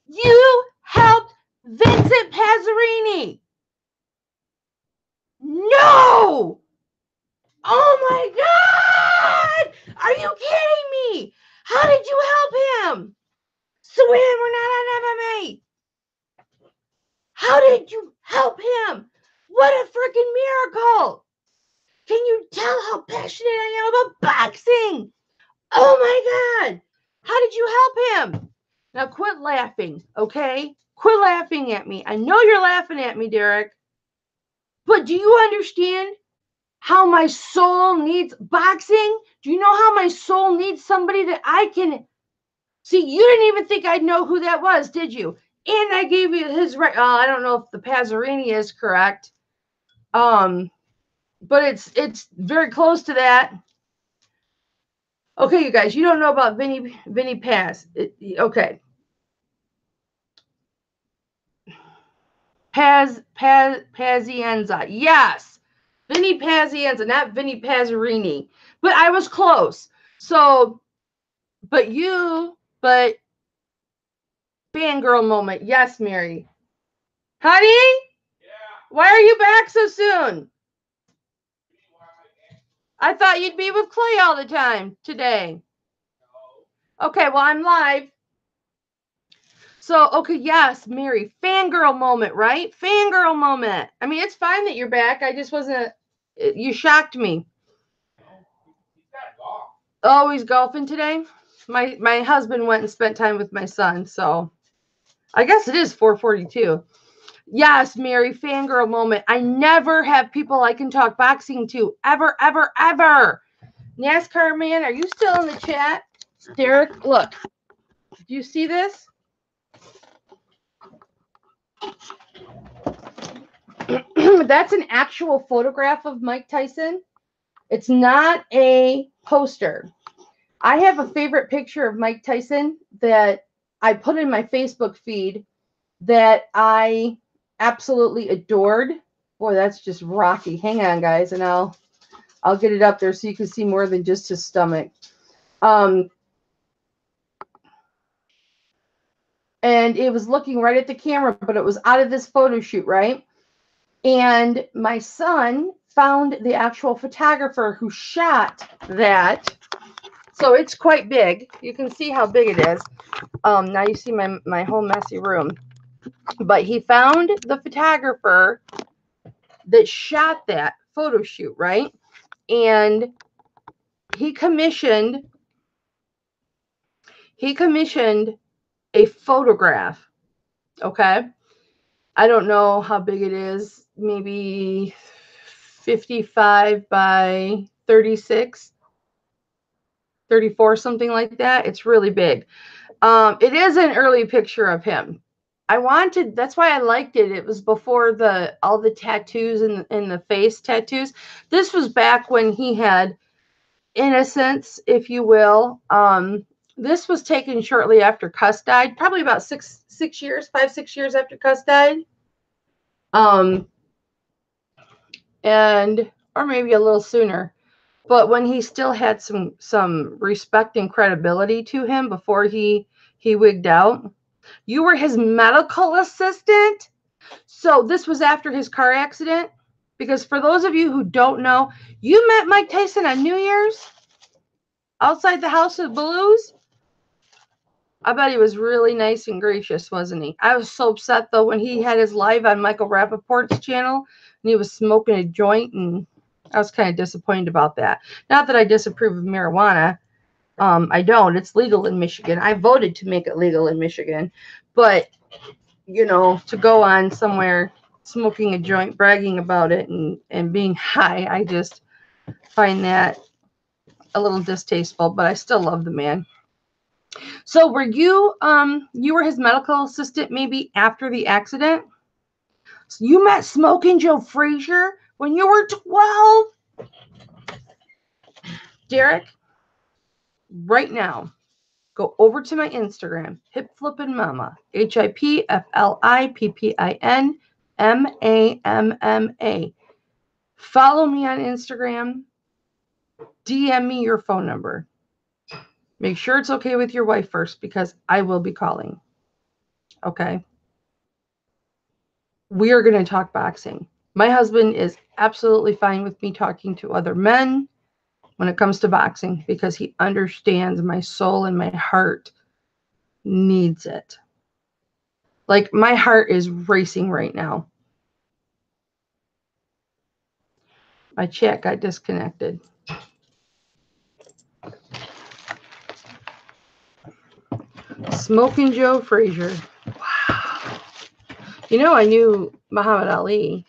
Speaker 1: You helped Vincent Pazzarini. No! Oh my God! Are you kidding me? How did you help him? Swim, we're not on MMA. How did you help him? What a freaking miracle! Can you tell how passionate I am about boxing? Oh my God! How did you help him? Now quit laughing, okay? Quit laughing at me. I know you're laughing at me, Derek. But do you understand how my soul needs boxing? Do you know how my soul needs somebody that I can see? You didn't even think I'd know who that was, did you? And I gave you his right. I don't know if the Pazzarini is correct. But it's very close to that. Okay, you guys, you don't know about Vinny Paz. Okay. Pazienza. Yes. Vinny Pazienza, not Vinny Pazzarini. But I was close. So, but fangirl moment. Yes, Mary. Honey? Yeah. Why are you back so soon? I thought you'd be with Clay all the time today. No. Okay, well, I'm live. So, okay, yes, Mary, fangirl moment, right? Fangirl moment. I mean, it's fine that you're back. I just wasn't, you shocked me. Oh, he's golfing today? My husband went and spent time with my son, so I guess it is 4:42. Yes, Mary, fangirl moment. I never have people I can talk boxing to, ever, ever, ever. NASCAR man, are you still in the chat? Derek, look. Do you see this? That's an actual photograph of Mike Tyson. It's not a poster. I have a favorite picture of Mike Tyson that I put in my Facebook feed that I absolutely adored. Boy, that's just rocky. Hang on, guys, and I'll get it up there so you can see more than just his stomach. And it was looking right at the camera, but it was out of this photo shoot, right? And my son found the actual photographer who shot that. So it's quite big. You can see how big it is. Now you see my whole messy room. But he found the photographer that shot that photo shoot, right? And he commissioned a photograph. Okay. I don't know how big it is. Maybe 55 by 36. 34, something like that. It's really big. It is an early picture of him. That's why I liked it. It was before all the tattoos and the face tattoos. This was back when he had innocence, if you will. This was taken shortly after Cuss died, probably about 6 years, 5, 6 years after Cuss died. Or maybe a little sooner. But when he still had some respect and credibility to him before he wigged out. You were his medical assistant? So this was after his car accident? Because for those of you who don't know, you met Mike Tyson on New Year's? Outside the House of Blues? I bet he was really nice and gracious, wasn't he? I was so upset, though, when he had his live on Michael Rappaport's channel, and he was smoking a joint, and I was kind of disappointed about that. Not that I disapprove of marijuana. I don't. It's legal in Michigan. I voted to make it legal in Michigan. But, you know, to go on somewhere smoking a joint, bragging about it, and being high, I just find that a little distasteful. But I still love the man. So were you were his medical assistant maybe after the accident? So you met Smoking Joe Frazier when you were 12? Derek, right now, go over to my Instagram, Hip Flippin' Mama, HIPFLIPPINMAMMA. Follow me on Instagram. DM me your phone number. Make sure it's okay with your wife first, because I will be calling. Okay? We are going to talk boxing. My husband is absolutely fine with me talking to other men when it comes to boxing, because he understands my soul and my heart needs it. Like, my heart is racing right now. My chat got disconnected. Smoking Joe Frazier. Wow. You know, I knew Muhammad Ali.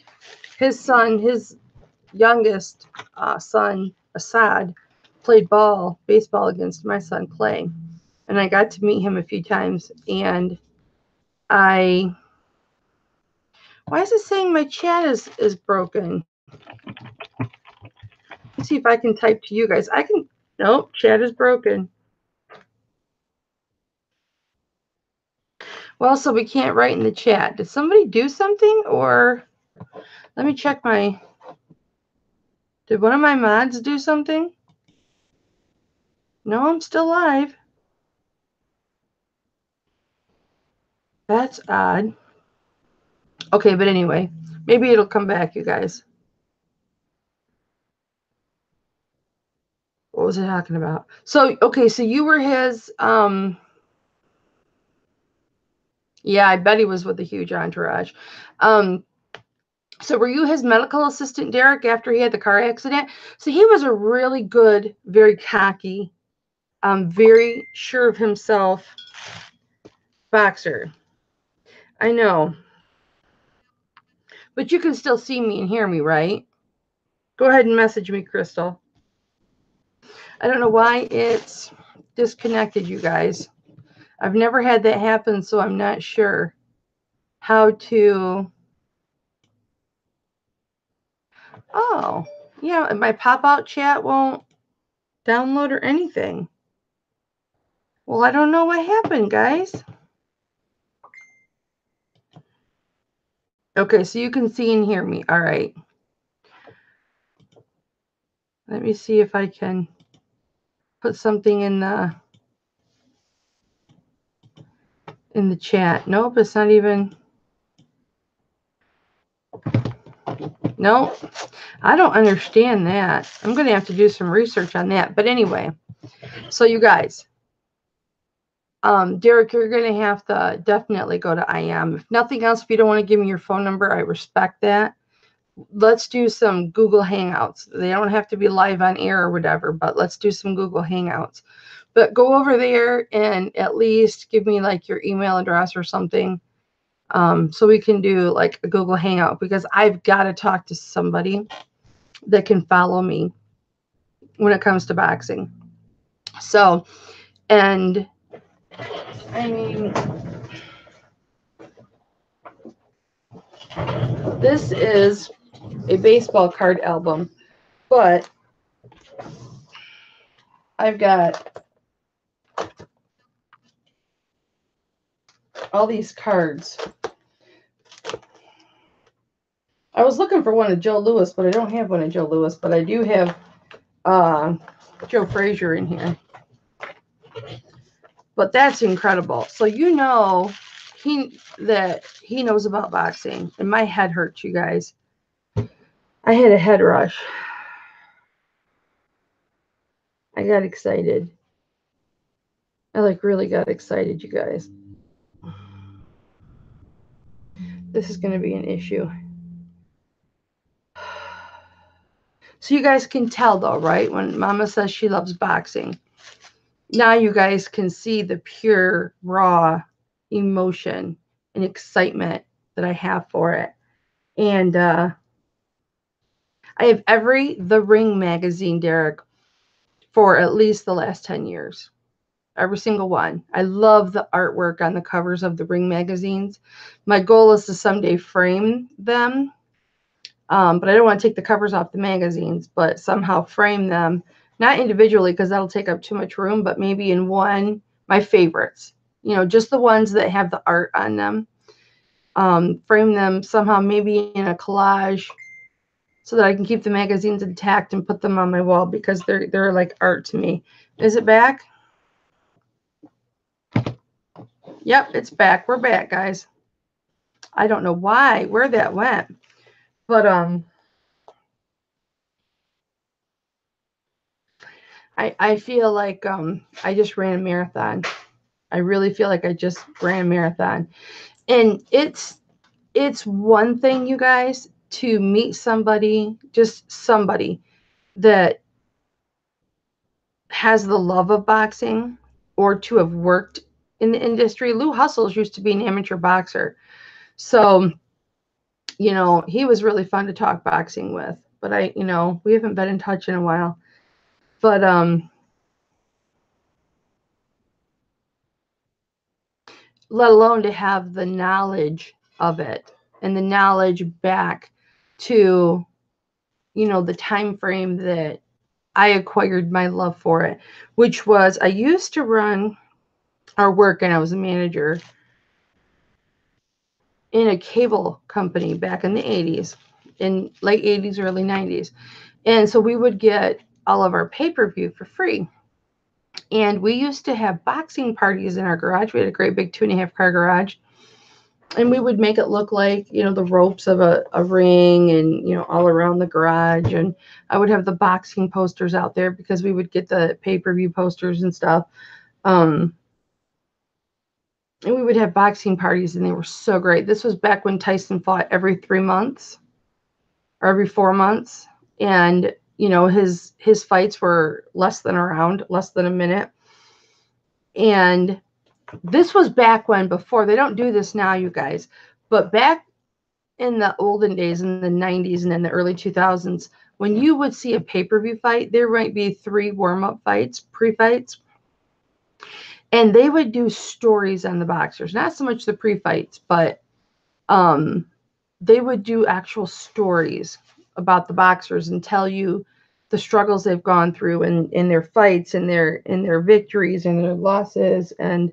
Speaker 1: His son, his youngest son, Assad, played baseball against my son, Clay. And I got to meet him a few times. And why is it saying my chat is broken? Let's see if I can type to you guys. Nope, chat is broken. Well, so we can't write in the chat. Did somebody do something? Or let me check did one of my mods do something? No, I'm still live. That's odd. Okay, but anyway, maybe it'll come back, you guys. What was I talking about? So, okay, so you were his, yeah, I bet he was with a huge entourage. So were you his medical assistant, Derek, after he had the car accident? So he was a really good, very cocky, very sure of himself boxer. I know. But you can still see me and hear me, right? Go ahead and message me, Crystal. I don't know why it's disconnected, you guys. I've never had that happen, so I'm not sure how to. Oh, yeah, my pop-out chat won't download or anything. Well, I don't know what happened, guys. Okay, so you can see and hear me. All right. Let me see if I can put something in the chat. Nope, it's not even. Nope. I don't understand that. I'm going to have to do some research on that. But anyway, so you guys, Derek, you're going to have to definitely go to IM. If nothing else, if you don't want to give me your phone number, I respect that. Let's do some Google Hangouts. They don't have to be live on air or whatever, but let's do some Google Hangouts. But go over there and at least give me like your email address or something, so we can do like a Google Hangout, because I've got to talk to somebody that can follow me when it comes to boxing. So, and I mean, this is a baseball card album, but I've got all these cards. I was looking for one of Joe Louis, but I don't have one of Joe Louis, but I do have Joe Frazier in here. But that's incredible. So you know he knows about boxing, and my head hurts, you guys. I had a head rush. I got excited. I like really got excited, you guys. This is going to be an issue. So you guys can tell though, right? When Mama says she loves boxing. Now you guys can see the pure, raw emotion and excitement that I have for it. And I have The Ring magazine, Derek, for at least the last 10 years. Every single one. I love the artwork on the covers of the Ring magazines. My goal is to someday frame them. But I don't want to take the covers off the magazines, but somehow frame them, not individually because that'll take up too much room, but maybe in one, my favorites, you know, just the ones that have the art on them. Frame them somehow, maybe in a collage, so that I can keep the magazines intact and put them on my wall, because they're like art to me. Is it back? Yep, it's back. We're back, guys. I don't know where that went, but I feel like I just ran a marathon. I really feel like I just ran a marathon. And it's one thing, you guys, to meet somebody, just somebody that has the love of boxing, or to have worked in the industry. Lou Hustles used to be an amateur boxer. So, you know, he was really fun to talk boxing with. but we haven't been in touch in a while. But let alone to have the knowledge of it and the knowledge back to, the time frame that I acquired my love for it, which was I used to run our work and I was a manager in a cable company back in the 80s, in late 80s, early 90s. And so we would get all of our pay-per-view for free. And we used to have boxing parties in our garage. We had a great big 2.5 car garage. And we would make it look like, the ropes of a ring and, all around the garage. And I would have the boxing posters out there because we would get the pay-per-view posters and stuff. And we would have boxing parties, and they were so great. This was back when Tyson fought every 3 months or every 4 months. And, his fights were less than a minute. And this was back when, before, they don't do this now, you guys, but back in the olden days, in the 90s and in the early 2000s, when you would see a pay-per-view fight, there might be 3 warm-up fights, pre-fights, and they would do stories on the boxers, not so much the pre-fights, but they would do actual stories about the boxers and tell you the struggles they've gone through in their fights and their victories and their losses and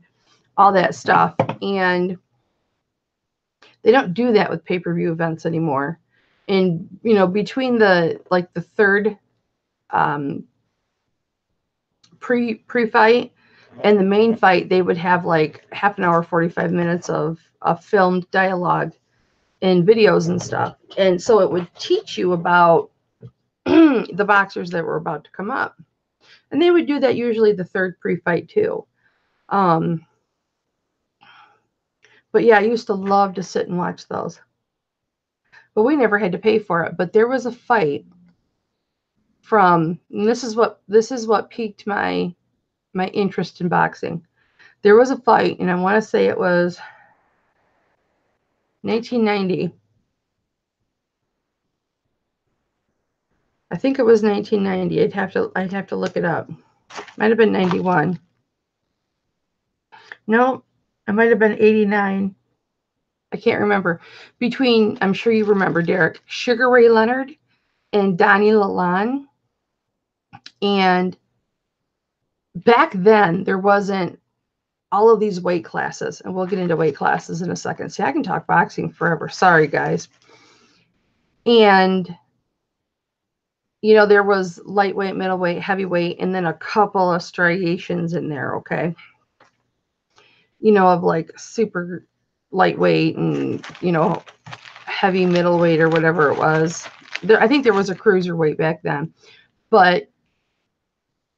Speaker 1: all that stuff. And they don't do that with pay-per-view events anymore. And, between the third pre-fight and the main fight, they would have like half an hour, 45 minutes of filmed dialogue and videos and stuff. And so it would teach you about the boxers that were about to come up. And they would do that usually the third pre-fight too. But yeah, I used to love to sit and watch those. But we never had to pay for it. But there was a fight and this is what piqued my interest in boxing. There was a fight, and I want to say it was 1990. I think it was 1990. I'd have to look it up. Might have been 91. No, it might have been 89. I can't remember. I'm sure you remember, Derek, Sugar Ray Leonard and Donnie Lalonde. And back then, there wasn't all of these weight classes, and we'll get into weight classes in a second. See, I can talk boxing forever. Sorry, guys. And, there was lightweight, middleweight, heavyweight, and then a couple of striations in there, okay? Of like super lightweight and, heavy middleweight or whatever it was. I think there was a cruiserweight back then. But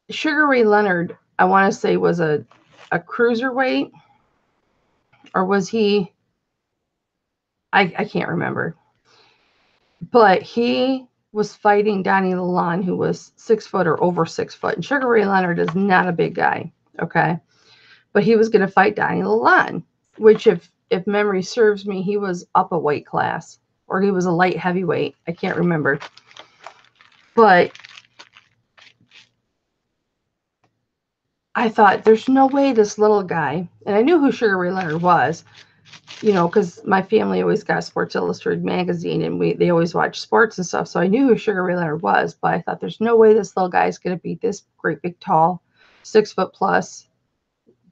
Speaker 1: Sugar Ray Leonard, I want to say, was a cruiserweight, or was he? I can't remember. But he was fighting Donnie Lalonde, who was 6 foot or over 6 foot. And Sugar Ray Leonard is not a big guy, okay? But he was going to fight Donnie Lalonde, which, if memory serves me, he was up a weight class, or he was a light heavyweight. I can't remember. But I thought, there's no way this little guy, and I knew who Sugar Ray Leonard was, because my family always got Sports Illustrated magazine, and they always watched sports and stuff. So I knew who Sugar Ray Leonard was, but I thought, there's no way this little guy is going to beat this great big tall 6 foot plus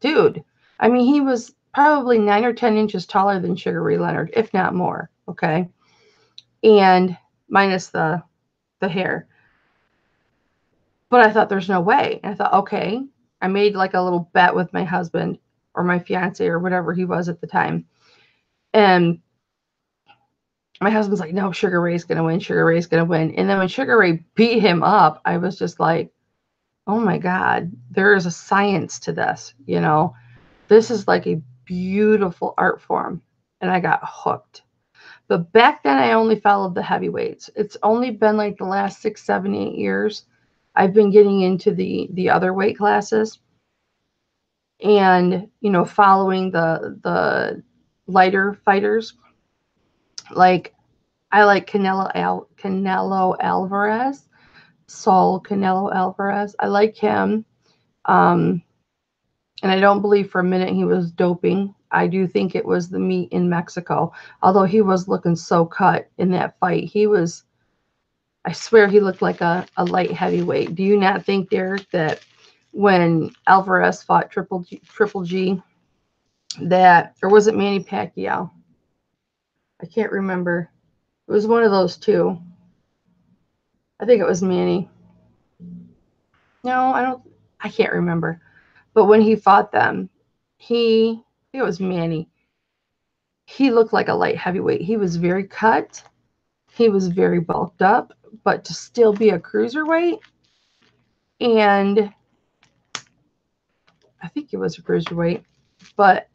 Speaker 1: dude. I mean, he was probably 9 or 10 inches taller than Sugar Ray Leonard, if not more. Okay. And minus the hair. But I thought, there's no way. And I thought, okay. I made like a little bet with my husband or my fiance or whatever he was at the time. And my husband's like, no, Sugar Ray's going to win. Sugar Ray's going to win. And then when Sugar Ray beat him up, I was just like, oh my God, there is a science to this. This is like a beautiful art form. And I got hooked. But back then, I only followed the heavyweights. It's only been like the last 6, 7, 8 years I've been getting into the other weight classes. And, following the lighter fighters. Like, I like Canelo Alvarez, Saul Canelo Alvarez. I like him. Um, and I don't believe for a minute he was doping. I do think it was the meat in Mexico. Although he was looking so cut in that fight. I swear he looked like a light heavyweight. Do you not think, Derek, that when Alvarez fought Triple G, that, or was it Manny Pacquiao? I can't remember. It was one of those two. I think it was Manny. No, I can't remember. But when he fought them, I think it was Manny. He looked like a light heavyweight. He was very cut. He was very bulked up, but to still be a cruiserweight, and I think he was a cruiserweight, but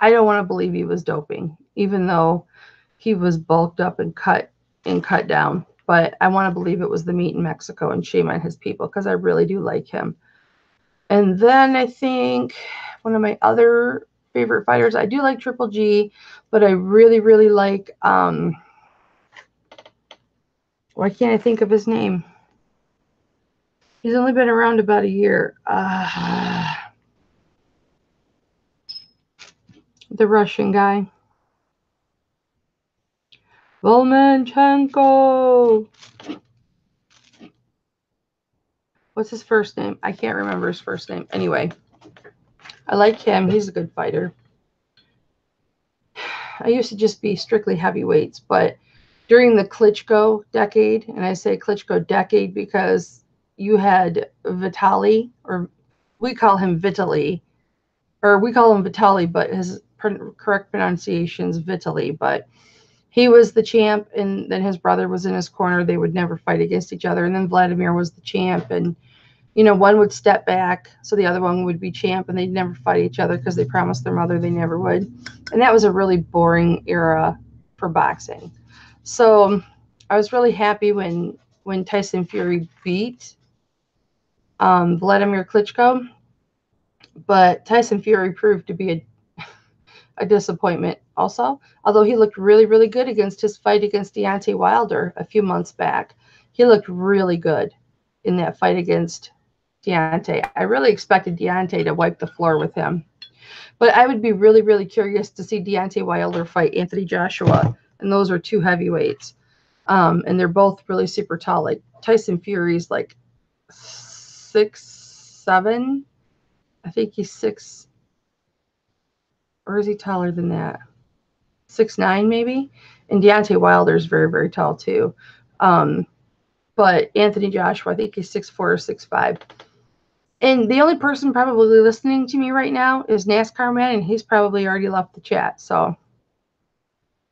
Speaker 1: I don't want to believe he was doping, even though he was bulked up and cut down. But I want to believe it was the meat in Mexico, and shame on his people, because I really do like him. And then I think one of my other favorite fighters, I do like Triple G, but I really, really like, why can't I think of his name? He's only been around about a year. The Russian guy. Volkanchenko. What's his first name? I can't remember his first name. Anyway, I like him. He's a good fighter. I used to just be strictly heavyweights, but during the Klitschko decade, and I say Klitschko decade because you had Vitaly, or we call him Vitaly, or we call him Vitaly, but his correct pronunciation is Vitaly. But he was the champ, and then his brother was in his corner. They would never fight against each other. And then Vladimir was the champ, and one would step back so the other one would be champ, and they'd never fight each other because they promised their mother they never would. And that was a really boring era for boxing. So I was really happy when Tyson Fury beat Vladimir Klitschko, but Tyson Fury proved to be a disappointment also, although he looked really, really good against his fight against Deontay Wilder a few months back. He looked really good in that fight against Deontay. I really expected Deontay to wipe the floor with him. But I would be really, really curious to see Deontay Wilder fight Anthony Joshua, and those are two heavyweights. And they're both really super tall. Like Tyson Fury's like 6'7". I think he's 6, or is he taller than that? 6'9" maybe. And Deontay Wilder is very, very tall too. But Anthony Joshua, I think he's 6'4" or 6'5". And the only person probably listening to me right now is NASCAR Man, and he's probably already left the chat. So,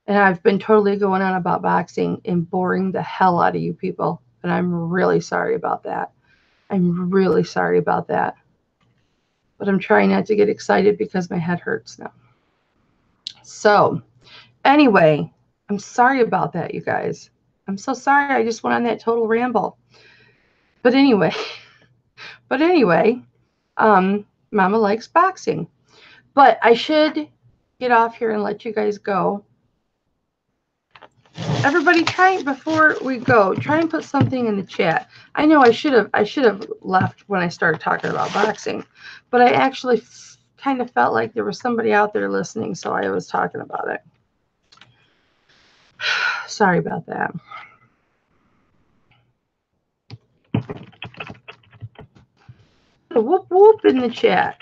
Speaker 1: and I've been totally going on about boxing and boring the hell out of you people. And I'm really sorry about that. I'm really sorry about that. But I'm trying not to get excited because my head hurts now. So, anyway, I'm sorry about that, you guys. I'm so sorry. I just went on that total ramble. But anyway, Mama likes boxing. But I should get off here and let you guys go. Everybody, before we go, try and put something in the chat. I know I should have left when I started talking about boxing, but I actually kind of felt like there was somebody out there listening, so I was talking about it. Sorry about that. Put a whoop whoop in the chat.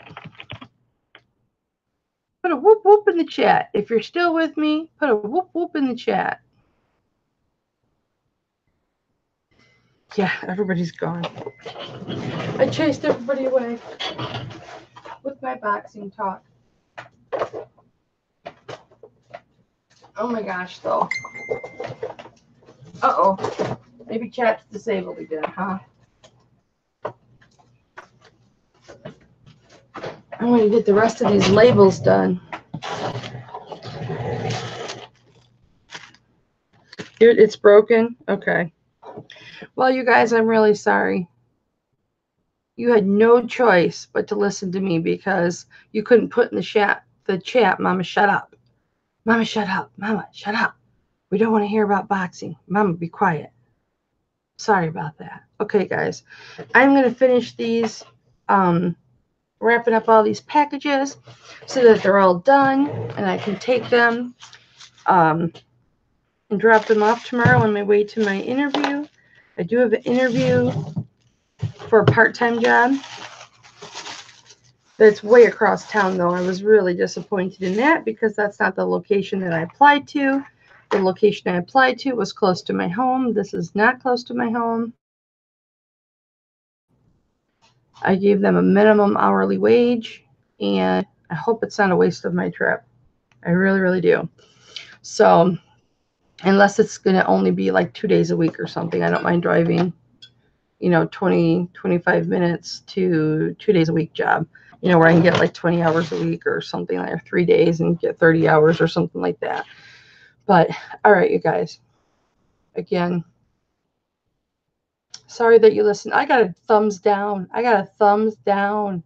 Speaker 1: Put a whoop whoop in the chat. If you're still with me, put a whoop whoop in the chat. Yeah, everybody's gone. I chased everybody away with my boxing talk. Oh my gosh, though. Uh-oh. Maybe chat's disabled again, huh? I'm going to get the rest of these labels done. It's broken? Okay. Well, you guys, I'm really sorry. You had no choice but to listen to me because you couldn't put in the chat, Mama, shut up. Mama, shut up. Mama, shut up. We don't want to hear about boxing. Mama, be quiet. Sorry about that. Okay, guys. I'm going to finish these, wrapping up all these packages so that they're all done and I can take them and drop them off tomorrow on my way to my interview. I do have an interview for a part-time job. That's way across town, though. I was really disappointed in that because that's not the location that I applied to. The location I applied to was close to my home. This is not close to my home. I gave them a minimum hourly wage, and I hope it's not a waste of my trip. I really, really do. So, unless it's going to only be like 2 days a week or something, I don't mind driving, 20, 25 minutes to 2 days a week job, where I can get like 20 hours a week or something, like 3 days and get 30 hours or something like that. But, all right, you guys. Again, sorry that you listened. I got a thumbs down.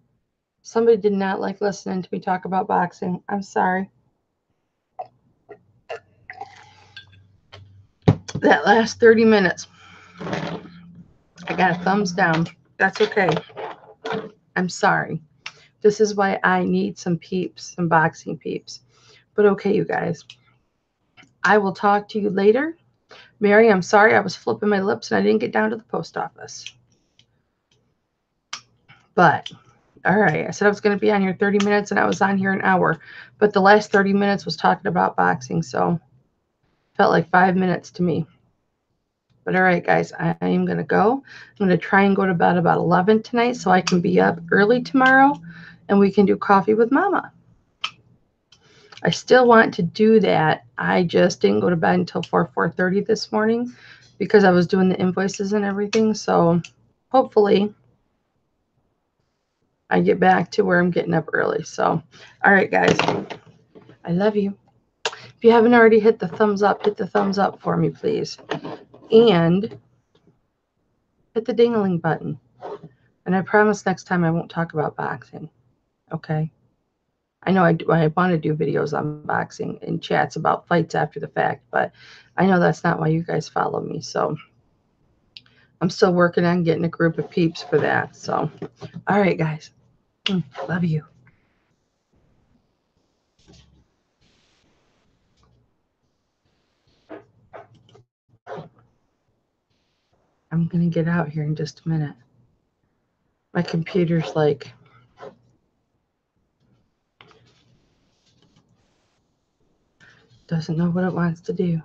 Speaker 1: Somebody did not like listening to me talk about boxing. I'm sorry. That last 30 minutes, I got a thumbs down. That's okay. I'm sorry. This is why I need some peeps, some boxing peeps. But okay, you guys. I will talk to you later. Mary, I'm sorry I was flipping my lips and I didn't get down to the post office. But, all right, I said I was going to be on here 30 minutes and I was on here an hour. But the last 30 minutes was talking about boxing, so felt like 5 minutes to me. But all right, guys, I am going to go. I'm going to try and go to bed about 11 tonight so I can be up early tomorrow and we can do coffee with Mama. I still want to do that. I just didn't go to bed until 4:30 this morning because I was doing the invoices and everything. So hopefully I get back to where I'm getting up early. So, all right, guys, I love you. If you haven't already hit the thumbs up, hit the thumbs up for me, please. And hit the ding-a-ling button. And I promise next time I won't talk about boxing. Okay? I know I want to do videos on boxing and chats about fights after the fact, but I know that's not why you guys follow me. So I'm still working on getting a group of peeps for that. So, all right, guys. Love you. I'm going to get out here in just a minute. My computer's like, doesn't know what it wants to do.